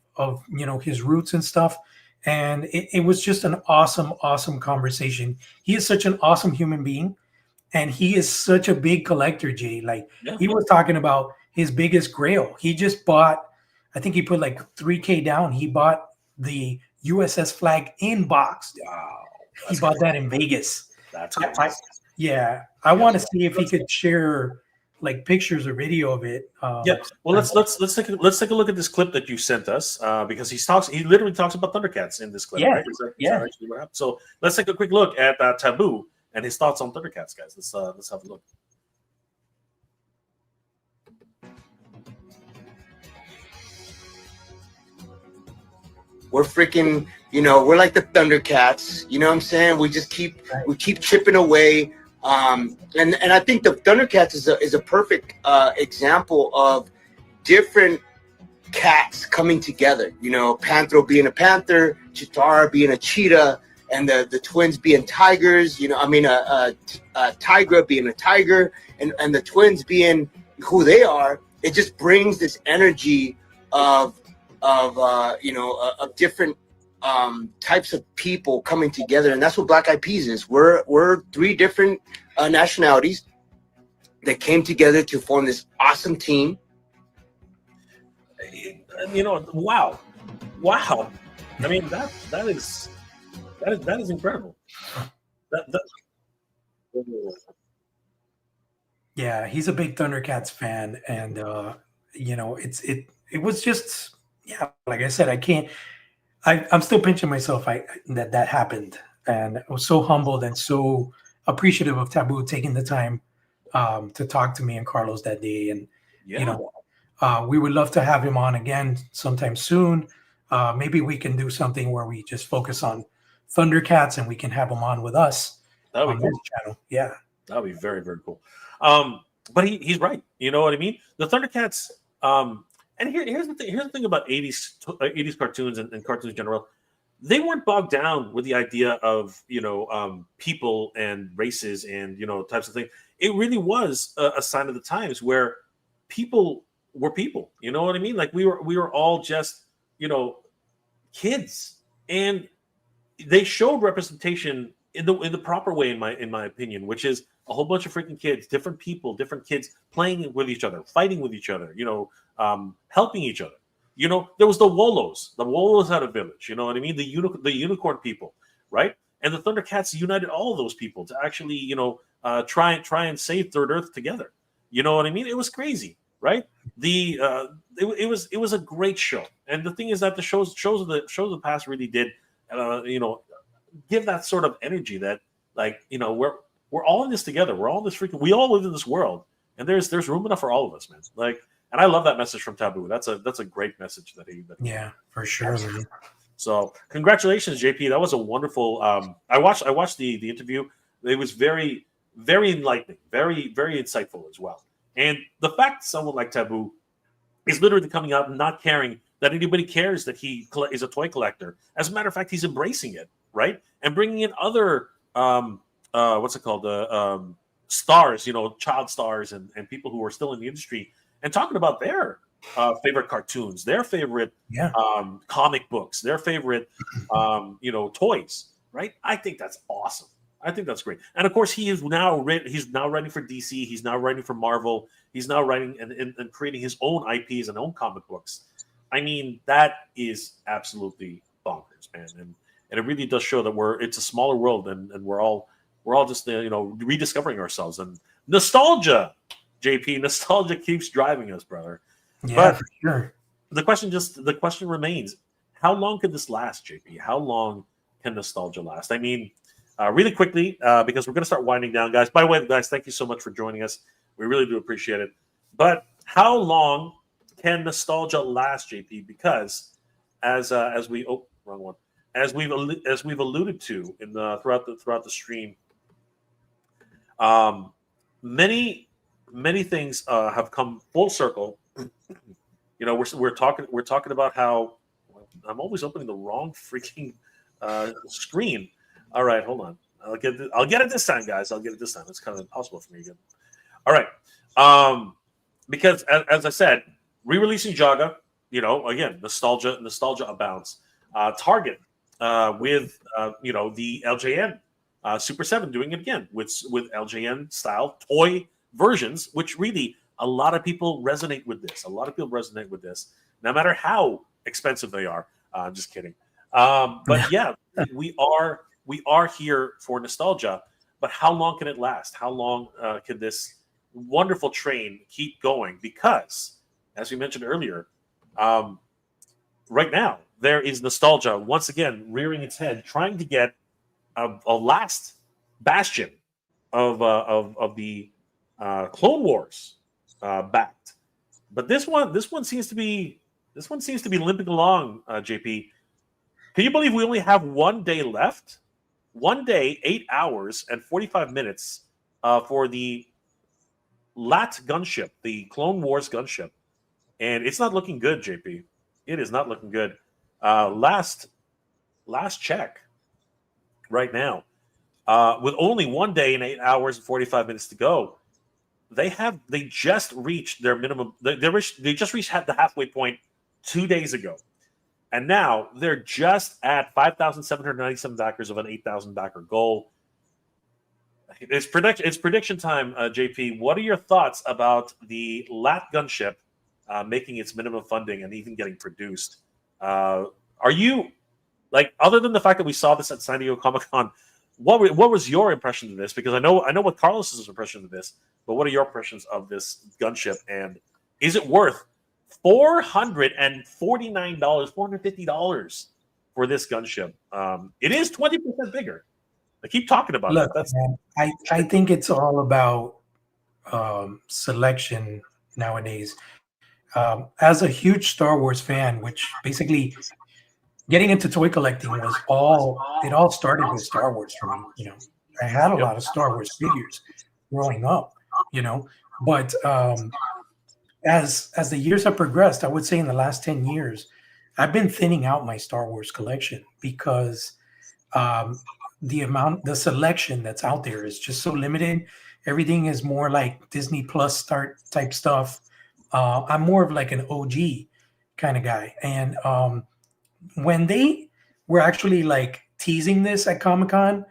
his roots and stuff. And it was just an awesome conversation. He is such an awesome human being, and he is such a big collector, Jay. Like Yeah. he was talking about his biggest grail. He just bought, I think he put like 3K down. He bought the USS flag in box. Wow. He bought that in Vegas. That's I, crazy. I want to see if he could share like pictures or video of it. Yeah. Well, let's take a look at this clip that you sent us because he literally talks about Thundercats in this clip. Yeah. Right? Is that actually what happened? So let's take a quick look at Taboo and his thoughts on Thundercats, guys. Let's have a look. We're freaking, we're like the Thundercats. You know what I'm saying? We just keep chipping away. And I think the Thundercats is a perfect example of different cats coming together. Panthro being a panther, Chitara being a cheetah, and the twins being tigers. Tigra being a tiger, and the twins being who they are. It just brings this energy of different types of people coming together, and that's what Black Eyed Peas is. We're three different nationalities that came together to form this awesome team. Wow. I mean, that is incredible. Yeah, he's a big Thundercats fan, and it was just, yeah, like I said, I'm still pinching myself that happened, and I was so humbled and so appreciative of Taboo taking the time to talk to me and Carlos that day. And we would love to have him on again sometime soon. Maybe we can do something where we just focus on Thundercats and we can have him on with us on this channel. Yeah, that would be very, very cool. But he's right. You know what I mean? The Thundercats. And here's the thing. Here's the thing about 80s cartoons and cartoons in general. They weren't bogged down with the idea of people and races and types of things. It really was a sign of the times where people were people. You know what I mean? Like we were all just kids, and they showed representation in the proper way in my opinion, which is a whole bunch of freaking kids, different people, different kids playing with each other, fighting with each other, helping each other. There was the Wolos. The Wolos had a village. You know what I mean? The unicorn people, right? And the Thundercats united all of those people to actually, try and save Third Earth together. You know what I mean? It was crazy, right? It was a great show. And the thing is that the shows of the past really did, give that sort of energy that, we're all in this together. We're all in this we all live in this world, and there's room enough for all of us, man. And I love that message from Taboo. That's a great message that he yeah, for sure, man. So congratulations, JP. That was a wonderful. I watched the interview. It was very, very enlightening, very, very insightful as well. And the fact someone like Taboo is literally coming out and not caring that anybody cares that he is a toy collector. As a matter of fact, he's embracing it, right? And bringing in other what's it called? Stars, child stars and people who are still in the industry, and talking about their favorite cartoons, their favorite comic books, their favorite toys, right? I think that's awesome. I think that's great. And of course, he's now writing for DC. He's now writing for Marvel. He's now writing and creating his own IPs and own comic books. I mean, that is absolutely bonkers, man. And it really does show that it's a smaller world, and we're all just rediscovering ourselves. And nostalgia, JP, nostalgia keeps driving us, brother. Yeah, but for sure. The question remains: how long can this last, JP? How long can nostalgia last? I mean, really quickly, because we're going to start winding down, guys. By the way, guys, thank you so much for joining us. We really do appreciate it. But how long can nostalgia last, JP? Because as we've alluded to throughout the stream, many things have come full circle. We're talking about how I'm always opening the wrong freaking screen. All right, hold on. I'll get it this time, guys. I'll get it this time. It's kind of impossible for me again. All right, because as I said, re-releasing Jaga. Again, nostalgia abounds. Target with the LJN Super 7 doing it again with LJN style toy versions, which really a lot of people resonate with this. No matter how expensive they are. I'm just kidding. But yeah, we are here for nostalgia. But how long can it last? How long can this wonderful train keep going? Because, as we mentioned earlier, right now there is nostalgia once again rearing its head, trying to get a last bastion of the Clone Wars backed. But this one seems to be limping along. JP, can you believe we only have 1 day left? 1 day, 8 hours, and 45 minutes for the LAT gunship, the Clone Wars gunship, and it's not looking good, JP. It is not looking good. Last check right now, with only 1 day and 8 hours and 45 minutes to go, they just reached their minimum. They just reached the halfway point 2 days ago, and now they're just at 5,797 backers of an 8,000 backer goal. It's prediction time, JP. What are your thoughts about the LAT gunship making its minimum funding and even getting produced? Are you other than the fact that we saw this at San Diego Comic-Con, what was your impression of this? Because I know what Carlos's impression of this, but what are your impressions of this gunship, and is it worth $449, $450 for this gunship? It is 20% bigger. I keep talking about it. Man, I think it's all about selection nowadays. As a huge Star Wars fan, which basically getting into toy collecting was all started with Star Wars for me. I had a lot of Star Wars figures growing up, but as the years have progressed, I would say in the last 10 years, I've been thinning out my Star Wars collection because the selection that's out there is just so limited. Everything is more like Disney Plus start type stuff. I'm more of like an OG kind of guy. And when they were actually teasing this at Comic-Con,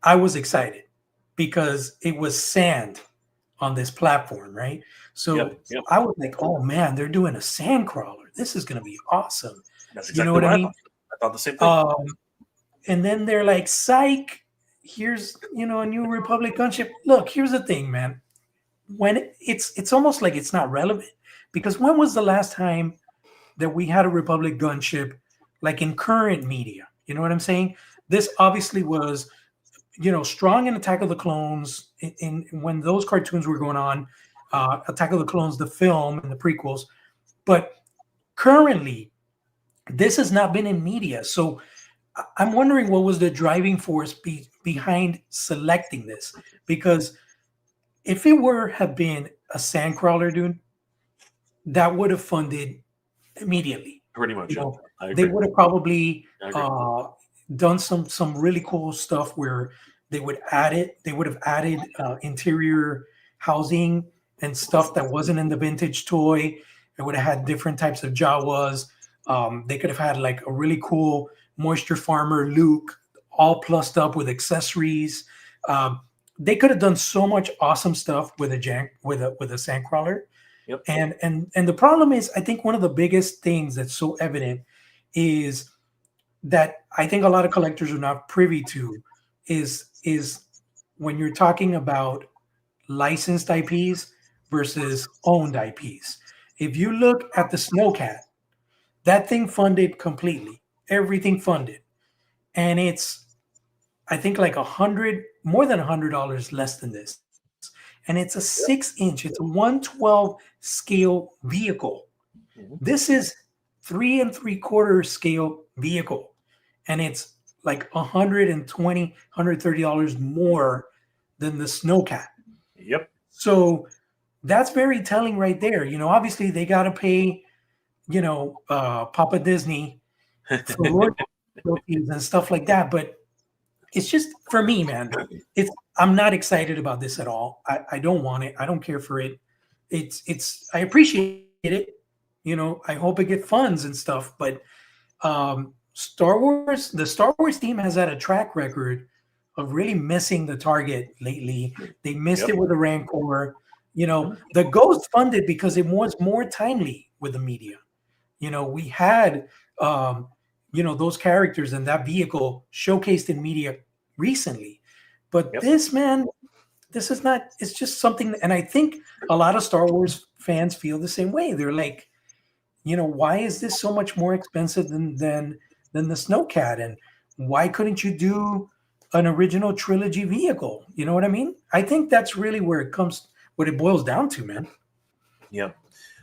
I was excited because it was sand on this platform, right? So yep. I was like, oh man, they're doing a sand crawler. This is going to be awesome. That's exactly what I mean? I thought the same thing. And then they're like, psych, here's, a New Republic gunship. Look, here's the thing, man. When it's almost like it's not relevant, because when was the last time that we had a Republic gunship in current media? You know what I'm saying? This obviously was, strong in Attack of the Clones in when those cartoons were going on, Attack of the Clones, the film and the prequels. But currently, this has not been in media. So I'm wondering what was the driving force behind selecting this, because if it have been a sandcrawler, dude, that would have funded immediately. Pretty much. They would have probably done some really cool stuff where they would have added interior housing and stuff that wasn't in the vintage toy. It would have had different types of Jawas. They could have had a really cool moisture farmer Luke, all plussed up with accessories. They could have done so much awesome stuff with a sandcrawler. Yep. And the problem is, I think one of the biggest things that's so evident is that I think a lot of collectors are not privy to is when you're talking about licensed IPs versus owned IPs. If you look at the Snowcat, that thing funded completely. Everything funded. And it's, I think, more than $100 less than this. And it's a 6-inch, it's a 1/12 scale vehicle. Mm-hmm. This is 3 3/4 scale vehicle. And it's $120, $130 more than the Snowcat. Yep. So that's very telling right there. Obviously they got to pay, Papa Disney trophies and stuff like that. But it's just for me, man. I'm not excited about this at all. I don't want it. I don't care for it. I appreciate it. I hope it get funds and stuff. But the Star Wars team has had a track record of really missing the target lately. They missed it with the Rancor. The Ghost funded because it was more timely with the media. We had those characters and that vehicle showcased in media recently. But this, man, this is not, it's just something, and I think a lot of Star Wars fans feel the same way. They're like, why is this so much more expensive than the Snowcat? And why couldn't you do an original trilogy vehicle? You know what I mean? I think that's really what it boils down to, man. Yeah,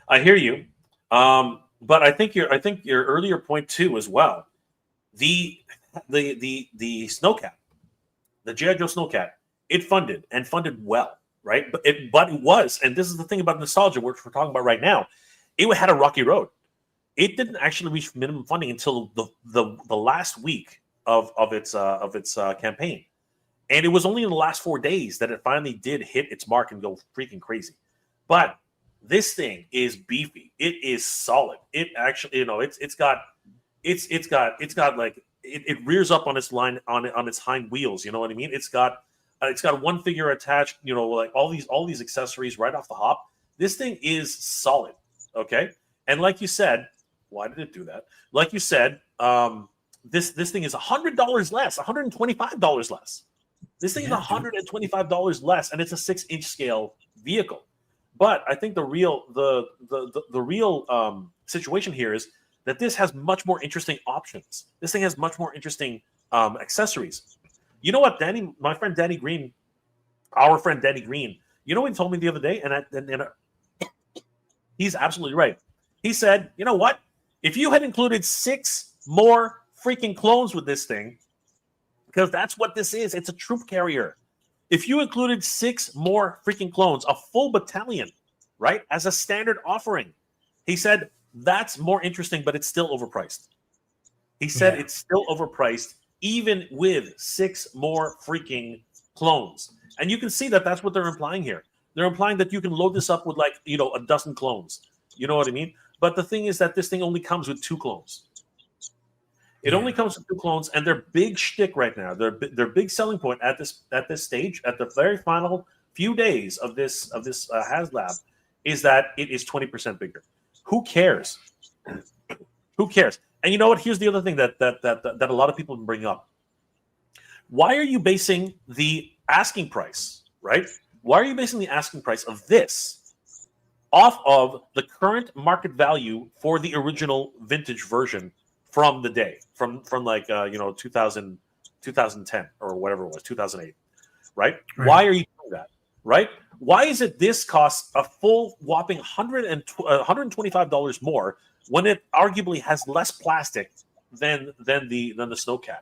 I hear you. But I think your earlier point too as well. The Snowcat, the G.I. Joe Snowcat, it funded well, right? But it was, and this is the thing about nostalgia, which we're talking about right now. It had a rocky road. It didn't actually reach minimum funding until the last week of its campaign, and it was only in the last 4 days that it finally did hit its mark and go freaking crazy. But this thing is beefy. It is solid. It actually, it's got like it rears up on its line on its hind wheels. You know what I mean? It's got one figure attached. Like all these accessories right off the hop. This thing is solid. Okay, and like you said, why did it do that? Like you said, this thing is $100 less, $125 less. This thing is $125 less, and it's a 6-inch scale vehicle. But I think the real situation here is that this has much more interesting options. This thing has much more interesting accessories. You know what, Danny, my friend Danny Green, our friend Danny Green, you know what he told me the other day? And he's absolutely right. He said, you know what? If you had included 6 more freaking clones with this thing, because that's what this is, it's a troop carrier. If you included 6 more freaking clones, a full battalion, right, as a standard offering, he said that's more interesting, but it's still overpriced. He said it's still overpriced, even with 6 more freaking clones. And you can see that that's what they're implying here. They're implying that you can load this up with a dozen clones. You know what I mean? But the thing is that this thing only comes with 2 clones. It only comes with 2 clones, and their big shtick right now, their big selling point at this stage, at the very final few days of this HasLab, is that it is 20% bigger. Who cares? Who cares? And you know what? Here's the other thing that a lot of people bring up. Why are you basing the asking price, right? Why are you basing the asking price of this off of the current market value for the original vintage version from the day, from 2010 or whatever it was, 2008, right? Why are you doing that, right? Why is it this costs a full whopping $125 more when it arguably has less plastic than the Snowcat?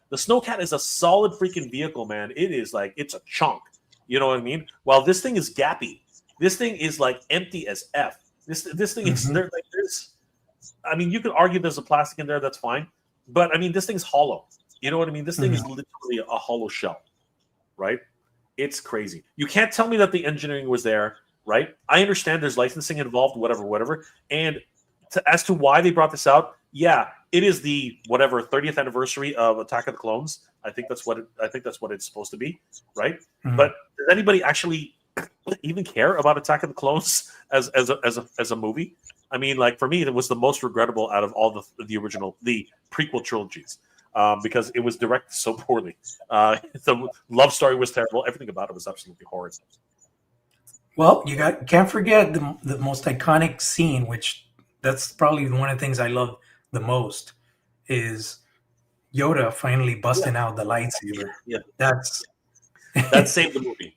The Snowcat is a solid freaking vehicle, man. It is like, it's a chunk. You know what I mean? While this thing is gappy, this thing is like empty as F. This thing is there, like this. I mean, you could argue there's a plastic in there, that's fine. But I mean, this thing's hollow. You know what I mean? This thing is literally a hollow shell, right? It's crazy. You can't tell me that the engineering was there, right? I understand there's licensing involved, whatever. And as to why they brought this out, yeah, it is the 30th anniversary of Attack of the Clones. I think that's what it's supposed to be, right? But does anybody actually even care about Attack of the Clones as a movie? I mean, like, for me, it was the most regrettable out of all the prequel trilogies, because it was directed so poorly. The love story was terrible. Everything about it was absolutely horrid. Well, can't forget the most iconic scene, which that's probably one of the things I love the most, is Yoda finally busting out the lightsaber. Yeah, that saved the movie.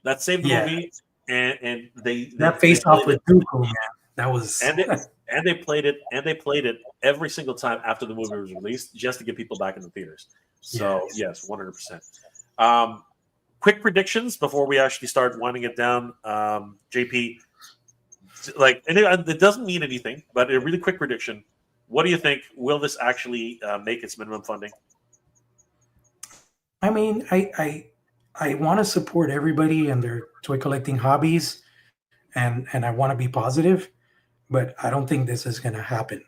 That saved the movie, and they face off with Dooku, man. That was and they played it every single time after the movie was released, just to get people back in the theaters. So yes, 100%. Quick predictions before we actually start winding it down. JP, and it doesn't mean anything, but a really quick prediction. What do you think? Will this actually make its minimum funding? I mean, I want to support everybody and their toy collecting hobbies, and I want to be positive, but I don't think this is going to happen.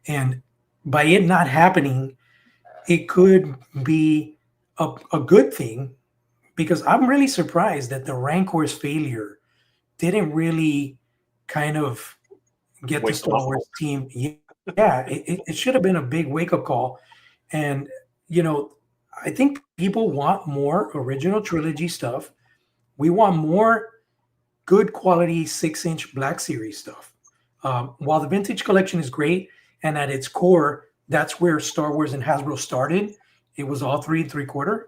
And by it not happening, it could be a good thing, because I'm really surprised that the Rancor's failure didn't really kind of get the Wake them Star up. Wars team. Yeah, it should have been a big wake up call. And, you know, I think people want more original trilogy stuff. We want more good quality 6-inch Black Series stuff. While the vintage collection is great, and at its core, that's where Star Wars and Hasbro started. It was all 3 3/4.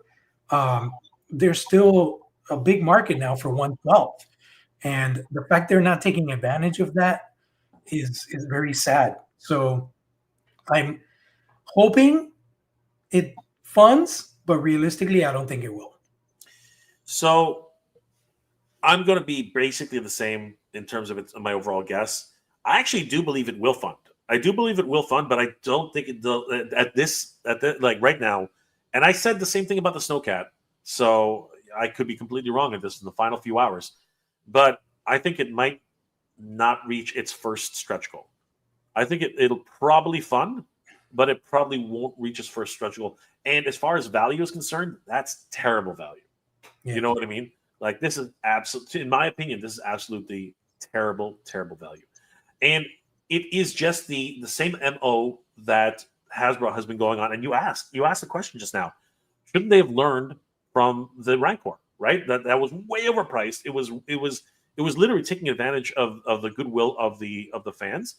There's still a big market now for 1/12, and the fact they're not taking advantage of that is very sad. So I'm hoping it funds, but realistically, I don't think it will. So I'm going to be basically the same in terms of my overall guess. I actually do believe it will fund. I do believe it will fund, but I don't think it like right now. And I said the same thing about the Snowcat, so I could be completely wrong at this in the final few hours. But I think it might not reach its first stretch goal. I think it'll probably fund, but it probably won't reach its first stretch goal. And as far as value is concerned, that's terrible value. Yeah. You know what I mean? Like, this is absolutely, in my opinion, this is absolutely terrible, terrible value. And it is just the same MO that Hasbro has been going on. And you asked the question just now, shouldn't they have learned from the Rancor, right? That was way overpriced. It was literally taking advantage of the goodwill of the fans.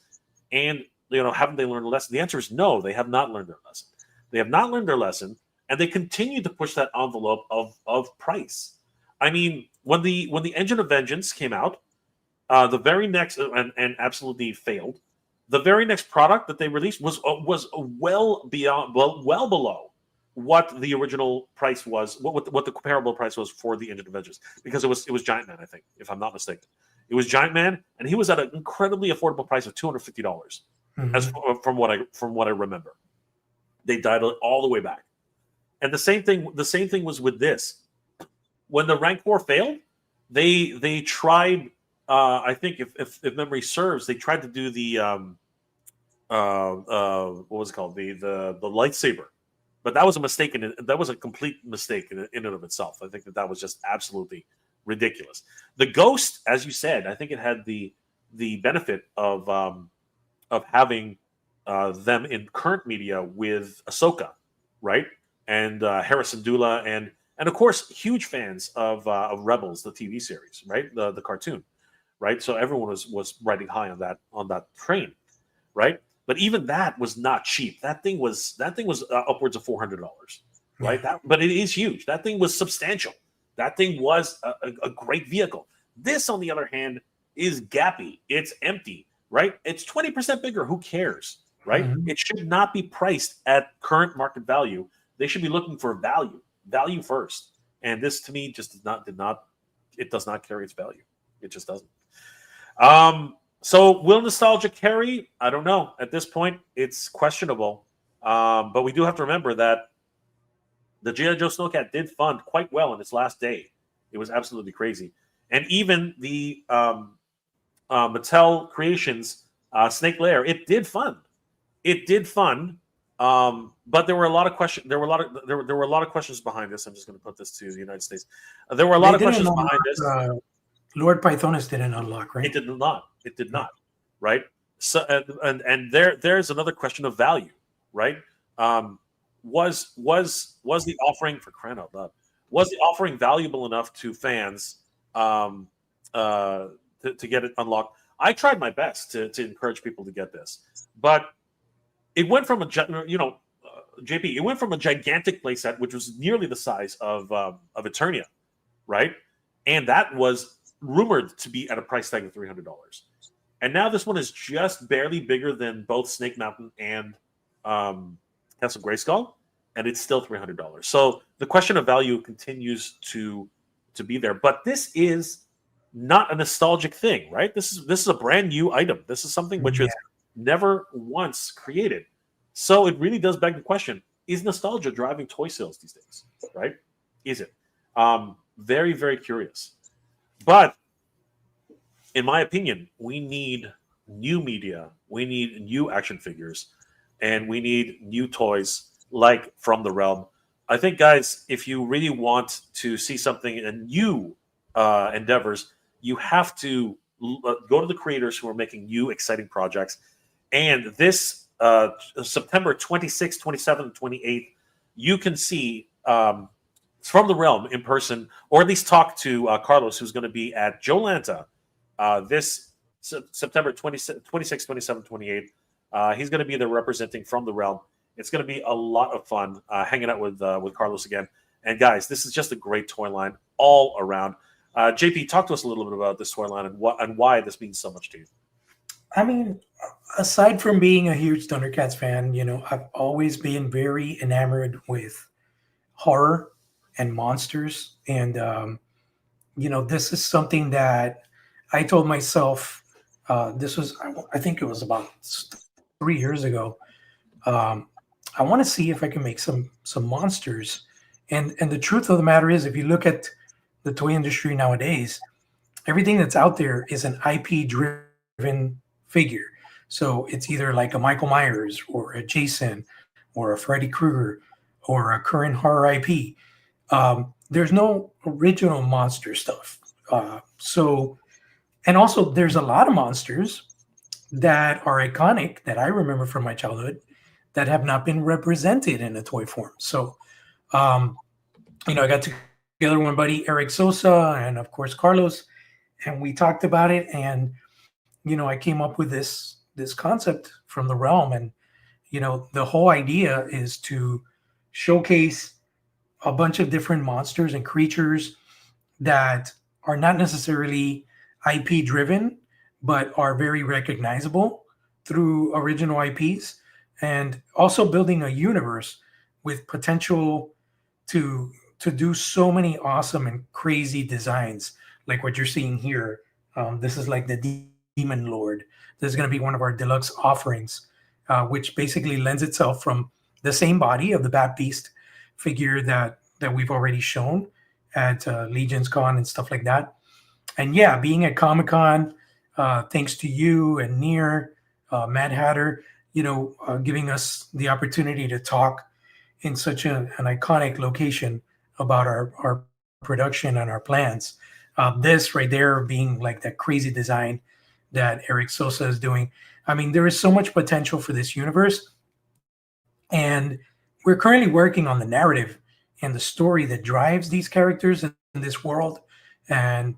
And, you know, haven't they learned a lesson? The answer is no, they have not learned their lesson. They have not learned their lesson, and they continue to push that envelope of price. I mean, when the Engine of Vengeance came out, the very next and absolutely failed. The very next product that they released was well below what the original price was, what the comparable price was for the Engine of Vengeance, because it was Giant Man, I think, if I'm not mistaken. It was Giant Man, and he was at an incredibly affordable price of $250, as from what I remember. They dialed it all the way back, and the same thing was with this. When the Rancor failed, they tried. I think if memory serves, they tried to do the what was it called, the lightsaber, but that was a mistake, that was a complete mistake in and of itself. I think that was just absolutely ridiculous. The Ghost, as you said, I think it had the benefit of having them in current media with Ahsoka, right, and Harrison Dula, and of course huge fans of Rebels, the TV series, right, the cartoon, right. So everyone was riding high on that train, right. But even that was not cheap. That thing was upwards of $400, right? Yeah. But it is huge. That thing was substantial. That thing was a great vehicle. This, on the other hand, is gappy. It's empty, right? It's 20% bigger. Who cares, right? It should not be priced at current market value. They should be looking for value first. And this, to me, just it does not carry its value. It just doesn't. So will nostalgia carry? I don't know. At this point, it's questionable. But we do have to remember that the G.I. Joe Snowcat did fund quite well in its last day. It was absolutely crazy. And even the Mattel Creations Snake Lair, it did fund. It did fund. But there were a lot of questions. There were a lot of questions behind this. I'm just going to put this to the United States. There were a lot of questions behind this. Lord Pythonus didn't unlock, right? It did not. It did not. Right. So and there's another question of value, right? Was the offering, for crying out loud, was the offering valuable enough to fans to get it unlocked? I tried my best to encourage people to get this, but it went from JP, it went from a gigantic playset, which was nearly the size of Eternia, right? And that was rumored to be at a price tag of $300. And now this one is just barely bigger than both Snake Mountain and Castle Grayskull, and it's still $300. So the question of value continues to be there. But this is not a nostalgic thing, right? This is a brand new item. This is something which is never once created. So it really does beg the question: is nostalgia driving toy sales these days? Right? Is it? Very, very curious. But in my opinion, we need new media, we need new action figures, and we need new toys like From the Realm. I think, guys, if you really want to see something in new endeavors, you have to go to the creators who are making new, exciting projects. And this September 26th, 27th, 28th, you can see From the Realm in person, or at least talk to Carlos, who's going to be at Jolanta this September 26th, 27th, 28th. He's going to be there representing From the Realm. It's going to be a lot of fun hanging out with Carlos again. And guys, this is just a great toy line all around. JP, talk to us a little bit about this toy line and why this means so much to you. I mean, aside from being a huge Thundercats fan, you know, I've always been very enamored with horror and monsters. And, you know, this is something that I told myself, this was, I think it was about 3 years ago. I want to see if I can make some monsters. And the truth of the matter is, if you look at the toy industry nowadays, everything that's out there is an IP driven figure. So it's either like a Michael Myers or a Jason or a Freddy Krueger or a current horror IP. There's no original monster stuff. And also there's a lot of monsters that are iconic that I remember from my childhood that have not been represented in a toy form. So, you know, I got together with my buddy Eric Sosa and of course Carlos, and we talked about it. And you know, I came up with this concept From the Realm, and you know, the whole idea is to showcase a bunch of different monsters and creatures that are not necessarily IP driven, but are very recognizable through original IPs, and also building a universe with potential to do so many awesome and crazy designs like what you're seeing here. This is like the Demon Lord. This is going to be one of our deluxe offerings, which basically lends itself from the same body of the Bat Beast figure that we've already shown at Legion's Con and stuff like that. And yeah, being at Comic-Con, thanks to you and Near, Mad Hatter, you know, giving us the opportunity to talk in such an iconic location about our production and our plans. This right there being like that crazy design that Eric Sosa is doing. I mean, there is so much potential for this universe. And we're currently working on the narrative and the story that drives these characters in this world. And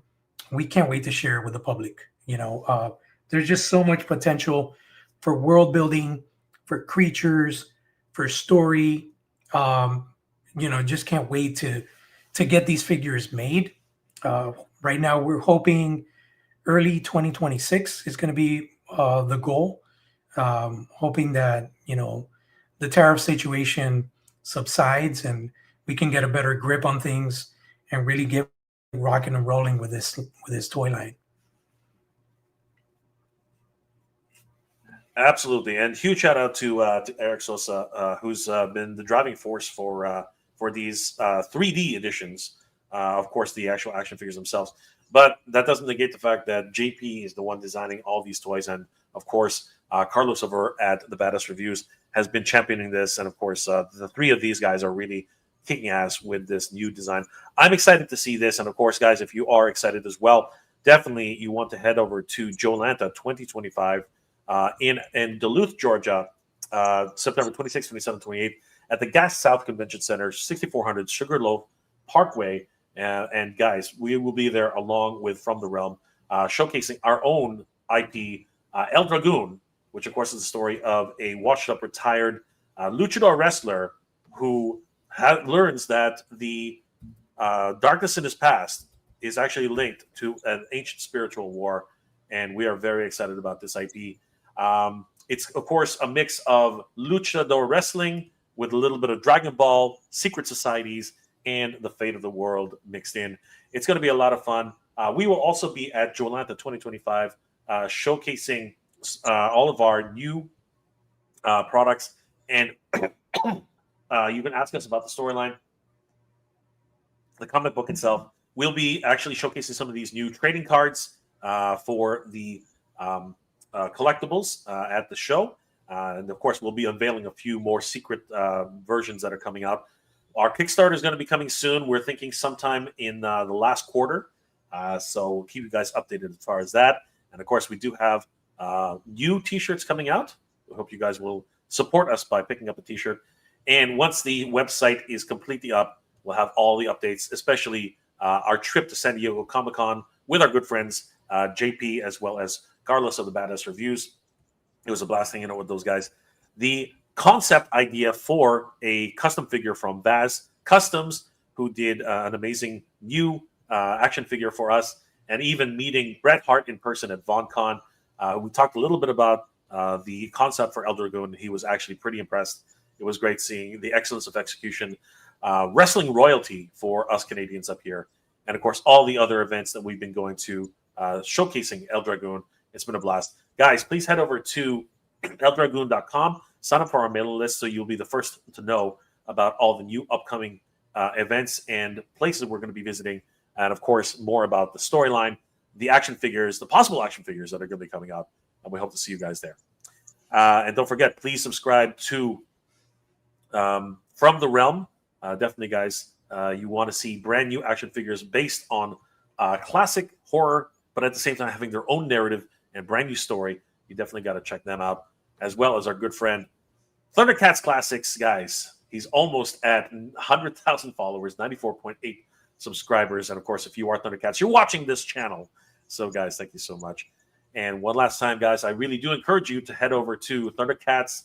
we can't wait to share it with the public. You know, there's just so much potential for world building, for creatures, for story. You know, just can't wait to get these figures made. Right now, we're hoping early 2026 is going to be the goal. Hoping that, you know, the tariff situation subsides and we can get a better grip on things and really get rocking and rolling with this toy line. Absolutely, and huge shout out to Eric Sosa, who's been the driving force for these 3D editions. Of course, the actual action figures themselves, but that doesn't negate the fact that JP is the one designing all these toys, and of course, Carlos over at the Badass Reviews has been championing this, and of course, the three of these guys are really kicking ass with this new design. I'm excited to see this, and of course, guys, if you are excited as well, definitely you want to head over to Jolanta 2025 in Duluth, Georgia, September 26th, 27th, 28th at the Gas South Convention Center, 6400 Sugarloaf Parkway. And guys, we will be there along with From the Realm, showcasing our own IP, El Dragoon, which of course is the story of a washed-up retired luchador wrestler who learns that the darkness in his past is actually linked to an ancient spiritual war, and we are very excited about this IP. It's, of course, a mix of luchador wrestling with a little bit of Dragon Ball, secret societies, and the fate of the world mixed in. It's going to be a lot of fun. We will also be at Jolanta 2025 showcasing all of our new products, and you can ask us about the storyline, the comic book itself. We'll be actually showcasing some of these new trading cards for the collectibles at the show. And of course, we'll be unveiling a few more secret versions that are coming out. Our Kickstarter is going to be coming soon. We're thinking sometime in the last quarter. So we'll keep you guys updated as far as that. And of course, we do have new t-shirts coming out. We hope you guys will support us by picking up a t-shirt. And once the website is completely up, we'll have all the updates, especially our trip to San Diego Comic-Con with our good friends, JP, as well as Carlos of the Badass Reviews. It was a blast hanging out with those guys. The concept idea for a custom figure from Vaz Customs, who did an amazing new action figure for us, and even meeting Bret Hart in person at VonCon. We talked a little bit about the concept for El Dragoon. He was actually pretty impressed. It was great seeing the excellence of execution, wrestling royalty for us Canadians up here, and of course all the other events that we've been going to showcasing El Dragoon. It's been a blast. Guys, please head over to eldragoon.com, sign up for our mailing list so you'll be the first to know about all the new upcoming events and places we're going to be visiting, and of course more about the storyline, the action figures, the possible action figures that are going to be coming out, and we hope to see you guys there. And don't forget, please subscribe to From the Realm. Definitely, guys, you want to see brand new action figures based on classic horror, but at the same time having their own narrative and brand new story. You definitely got to check them out, as well as our good friend Thundercats Classics, guys. He's almost at 100,000 followers, 94.8 subscribers, and of course, if you are Thundercats, you're watching this channel. So, guys, thank you so much. And one last time, guys, I really do encourage you to head over to Thundercats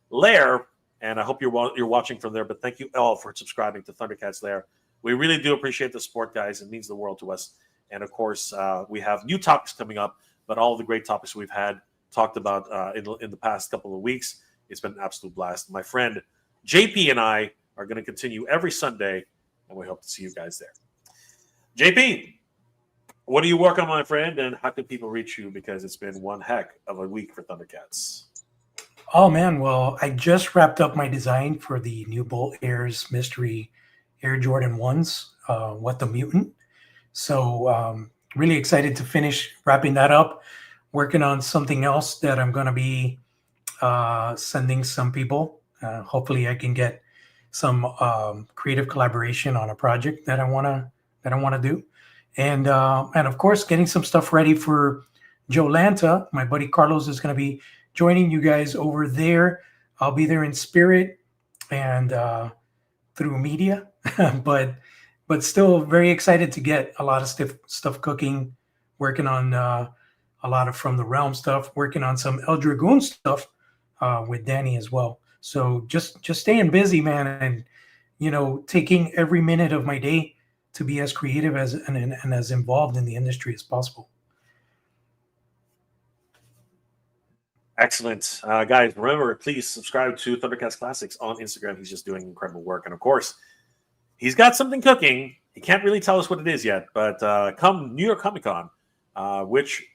Lair, and I hope you're watching from there. But thank you all for subscribing to Thundercats Lair. We really do appreciate the support, guys. It means the world to us. And of course, we have new topics coming up, but all the great topics we've had talked about in the past couple of weeks, it's been an absolute blast. My friend JP and I are going to continue every Sunday, and we hope to see you guys there. JP, what do you work on, my friend, and how can people reach you? Because it's been one heck of a week for Thundercats. Oh, man. Well, I just wrapped up my design for the new Bolt Airs Mystery Air Jordan 1s, What the Mutant. So really excited to finish wrapping that up. Working on something else that I'm going to be sending some people. Hopefully I can get some creative collaboration on a project that I want to do. And of course, getting some stuff ready for Joe Lanta. My buddy Carlos is going to be joining you guys over there. I'll be there in spirit and through media, but still very excited to get a lot of stuff cooking, working on a lot of From the Realm stuff, working on some El Dragoon stuff with Danny as well. So just staying busy, man, and taking every minute of my day to be as creative and as involved in the industry as possible. Excellent. Guys, remember, please subscribe to Thundercats Classics on Instagram. He's just doing incredible work. And of course, he's got something cooking. He can't really tell us what it is yet, but come New York Comic Con, which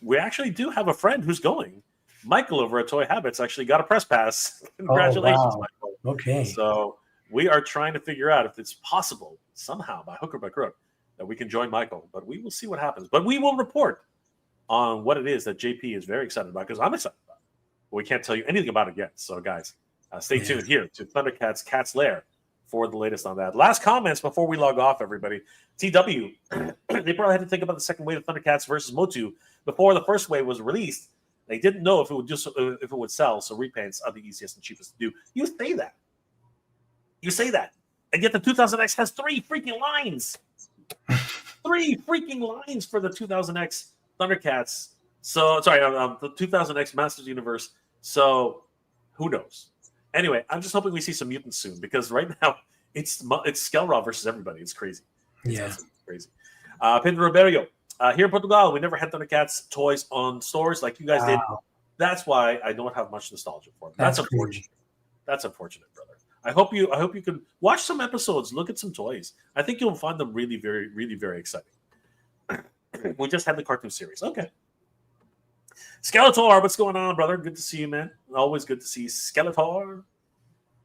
we actually do have a friend who's going. Michael over at Toy Habits actually got a press pass. Congratulations, oh, wow. Michael. Okay. So we are trying to figure out if it's possible somehow, by hook or by crook, that we can join Michael. But we will see what happens. But we will report on what it is that JP is very excited about, because I'm excited about it. But we can't tell you anything about it yet. So, guys, stay tuned here to Thundercats Cat's Lair for the latest on that. Last comments before we log off, everybody. TW, they probably had to think about the second wave of Thundercats versus Motu before the first wave was released. They didn't know if it would sell, so repaints are the easiest and cheapest to do. You say that. You say that. And yet the 2000X has 3 freaking lines. 3 freaking lines for the 2000X Thundercats. So, sorry, the 2000X Masters Universe. So, who knows? Anyway, I'm just hoping we see some mutants soon, because right now it's Skelraw versus everybody. It's crazy. It's crazy. Pedro Ribeiro. Here in Portugal, we never had Thundercats toys on stores like you guys did. That's why I don't have much nostalgia for them. That's unfortunate. Crazy. That's unfortunate, brother. I hope you can watch some episodes, look at some toys. I think you'll find them really, very, really, very exciting. We just had the cartoon series. Okay. Skeletor, what's going on, brother? Good to see you, man. Always good to see Skeletor.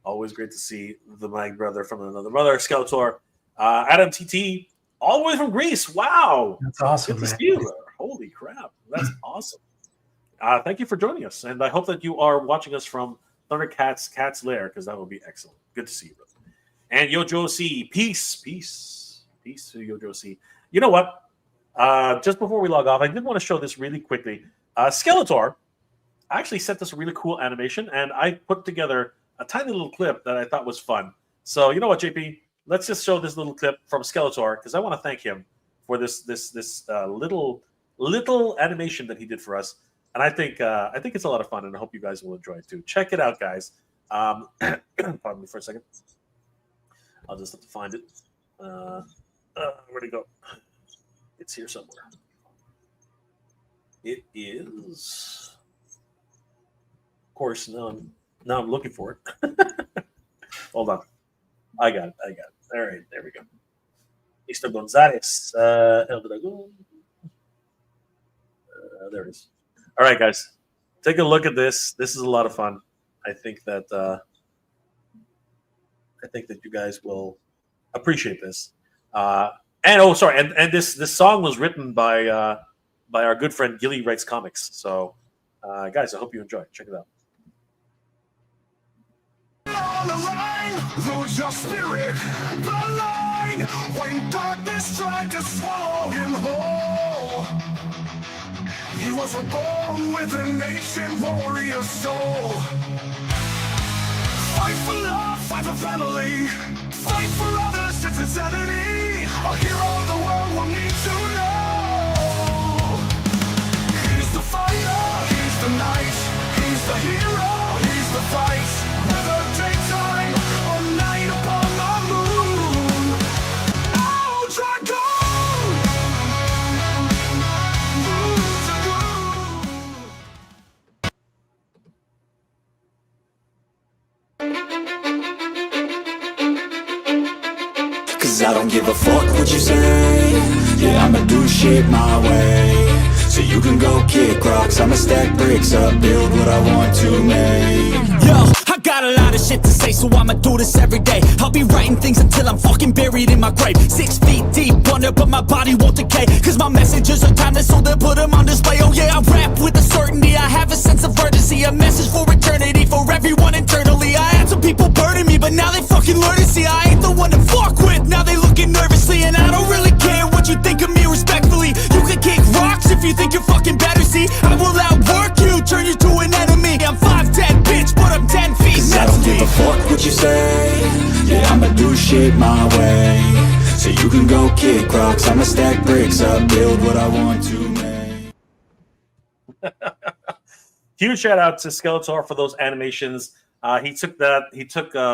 Always great to see the Mag brother from another mother, Skeletor. Adam TT, all the way from Greece. Wow. That's awesome, good to man. see you, brother. Holy crap. That's awesome. Thank you for joining us. And I hope that you are watching us from Thundercats Cat's Lair, because that would be excellent. Good to see you, brother. And Yojo C, peace to Yojo C. You know what? Just before we log off, I did want to show this really quickly. Skeletor actually sent us a really cool animation, and I put together a tiny little clip that I thought was fun. So you know what, JP? Let's just show this little clip from Skeletor, because I want to thank him for this little animation that he did for us. And I think it's a lot of fun, and I hope you guys will enjoy it too. Check it out, guys. Pardon me for a second. I'll just have to find it. Where'd it go? It's here somewhere. It is. Of course, now I'm looking for it. Hold on. I got it. All right, there we go. Mr. Gonzalez, El Dragon. There it is. All right, guys, take a look at this. This is a lot of fun. I think that you guys will appreciate this. And this song was written by our good friend Gilly Writes Comics. So, guys, I hope you enjoy it. Check it out. On the line, lose your spirit, the line, when darkness tried to swallow him whole. He was reborn with a nation warrior soul. Fight for love, fight for family, fight for others, it's insanity. A hero the world will need to know. He's the fighter, he's the knight, he's the hero, he's the fight. Whether daytime or night upon the moon. Oh, Dragon! Cause I don't give a fuck what you say. Yeah, I'ma do shit my way. So you can go kick rocks, I'ma stack bricks up, build what I want to make. Yo, I got a lot of shit to say, so I'ma do this every day. I'll be writing things until I'm fucking buried in my grave. 6 feet deep under, but my body won't decay. Cause my messages are timeless, so they'll put them on display. Oh yeah, I rap with a certainty, I have a sense of urgency. A message for eternity, for everyone internally. I had some people burning me, but now they fucking learn to see I ain't the one to fuck with, now they looking nervously. And I don't really care what you think of me respectfully. You can kick rocks if you think you're fucking better, see. I will outwork you, turn you to an enemy. I'm 5'10", bitch, but I'm 10 feet. Cause I don't give a fuck what you say. Yeah, I'ma do shit my way. So you can go kick rocks, I'ma stack bricks up, build what I want to make. Huge shout out to Skeletor for those animations. He took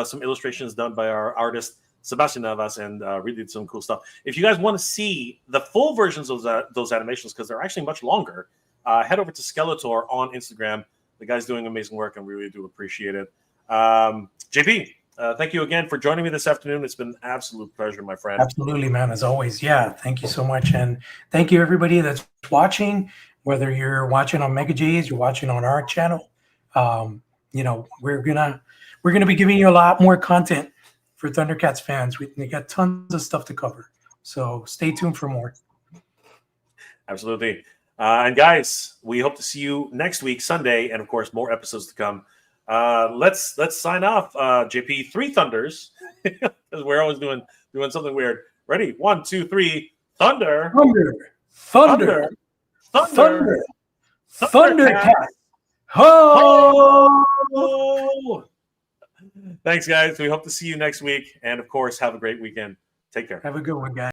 some illustrations done by our artist Sebastian Navas, and really did some cool stuff. If you guys want to see the full versions of those animations, because they're actually much longer, head over to Skeletor on Instagram. The guy's doing amazing work, and we really do appreciate it. JP, thank you again for joining me this afternoon. It's been an absolute pleasure, my friend. Absolutely, man. As always. Yeah. Thank you so much. And thank you everybody that's watching, whether you're watching on Mega J's, you're watching on our channel. We're gonna be giving you a lot more content for Thundercats fans. We got tons of stuff to cover. So stay tuned for more. Absolutely. And guys, we hope to see you next week, Sunday, and of course, more episodes to come. Let's sign off. JP, 3 thunders, because we're always doing something weird. Ready? 1, 2, 3. Thunder. Thunder. Thundercats. Ho! Thanks, guys. We hope to see you next week. And of course, have a great weekend. Take care. Have a good one, guys.